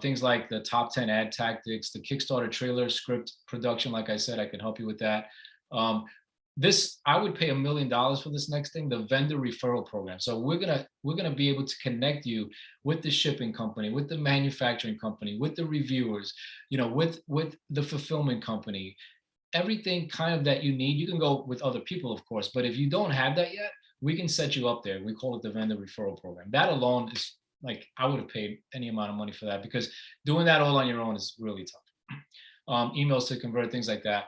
S1: Things like the top 10 ad tactics, the Kickstarter trailer script production. Like I said, I can help you with that. I would pay $1 million for this next thing, the vendor referral program. So we're gonna be able to connect you with the shipping company, with the manufacturing company, with the reviewers, you know, with the fulfillment company, everything kind of that you need. You can go with other people, of course, but if you don't have that yet, we can set you up there. We call it the vendor referral program. That alone is like, I would have paid any amount of money for that, because doing that all on your own is really tough. Emails to convert, things like that.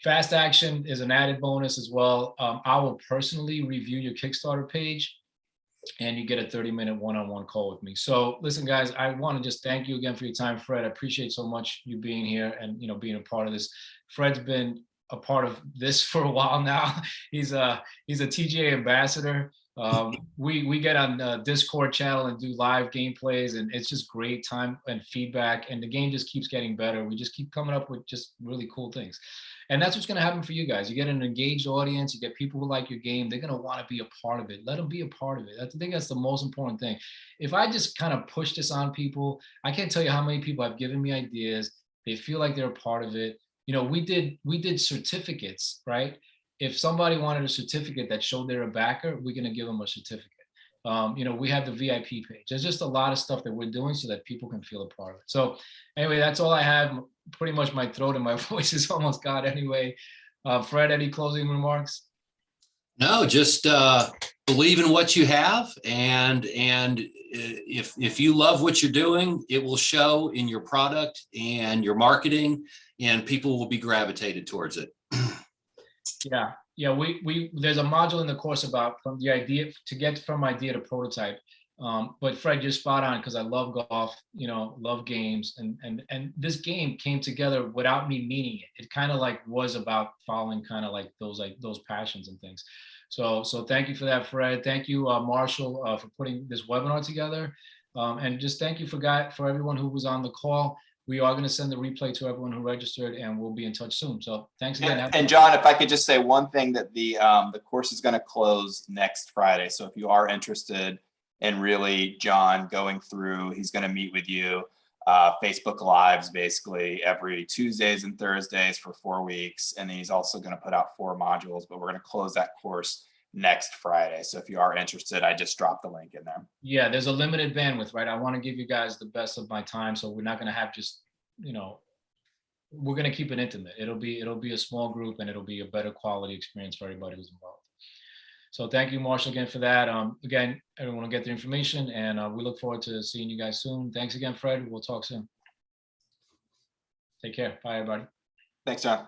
S1: Fast action is an added bonus as well. I will personally review your Kickstarter page, and you get a 30-minute one-on-one call with me. So listen, guys, I want to just thank you again for your time, Fred. I appreciate so much you being here and, being a part of this. Fred's been a part of this for a while now. He's a TGA ambassador. We get on Discord channel and do live gameplays, and it's just great time and feedback, and the game just keeps getting better. We just keep coming up with just really cool things. And that's what's going to happen for you guys. You get an engaged audience, you get people who like your game, they're going to want to be a part of it. Let them be a part of it. I think that's the most important thing. If I just kind of push this on people, I can't tell you how many people have given me ideas. They feel like they're a part of it. We did certificates, right? If somebody wanted a certificate that showed they're a backer, we're going to give them a certificate. We have the VIP page. There's just a lot of stuff that we're doing so that people can feel a part of it. So anyway, that's all I have. Pretty much my throat and my voice is almost gone anyway. Fred, any closing remarks?
S3: No, just believe in what you have, and if you love what you're doing, it will show in your product and your marketing, and people will be gravitated towards it.
S1: Yeah. We there's a module in the course about from the idea to get from idea to prototype. But Fred, you're spot on, because I love golf, love games, and this game came together without me meaning it. It kind of like was about following kind of like those passions and things. So thank you for that, Fred. Thank you, Marshall, for putting this webinar together, and just thank you for everyone who was on the call. We are going to send the replay to everyone who registered, and we'll be in touch soon. So thanks again.
S2: And John, if I could just say one thing, that the course is going to close next Friday. So if you are interested in really John going through, he's going to meet with you, Facebook Lives basically every Tuesdays and Thursdays for 4 weeks. And then he's also going to put out 4 modules, but we're going to close that course next Friday. So if you are interested, I just dropped the link in there.
S1: Yeah, there's a limited bandwidth, right? I want to give you guys the best of my time. So we're not going to have just, we're going to keep it intimate. It'll be a small group, and it'll be a better quality experience for everybody who's involved. So thank you, Marshall, again for that. Again, everyone will get the information, and we look forward to seeing you guys soon. Thanks again, Fred. We'll talk soon. Take care. Bye, everybody.
S2: Thanks, John.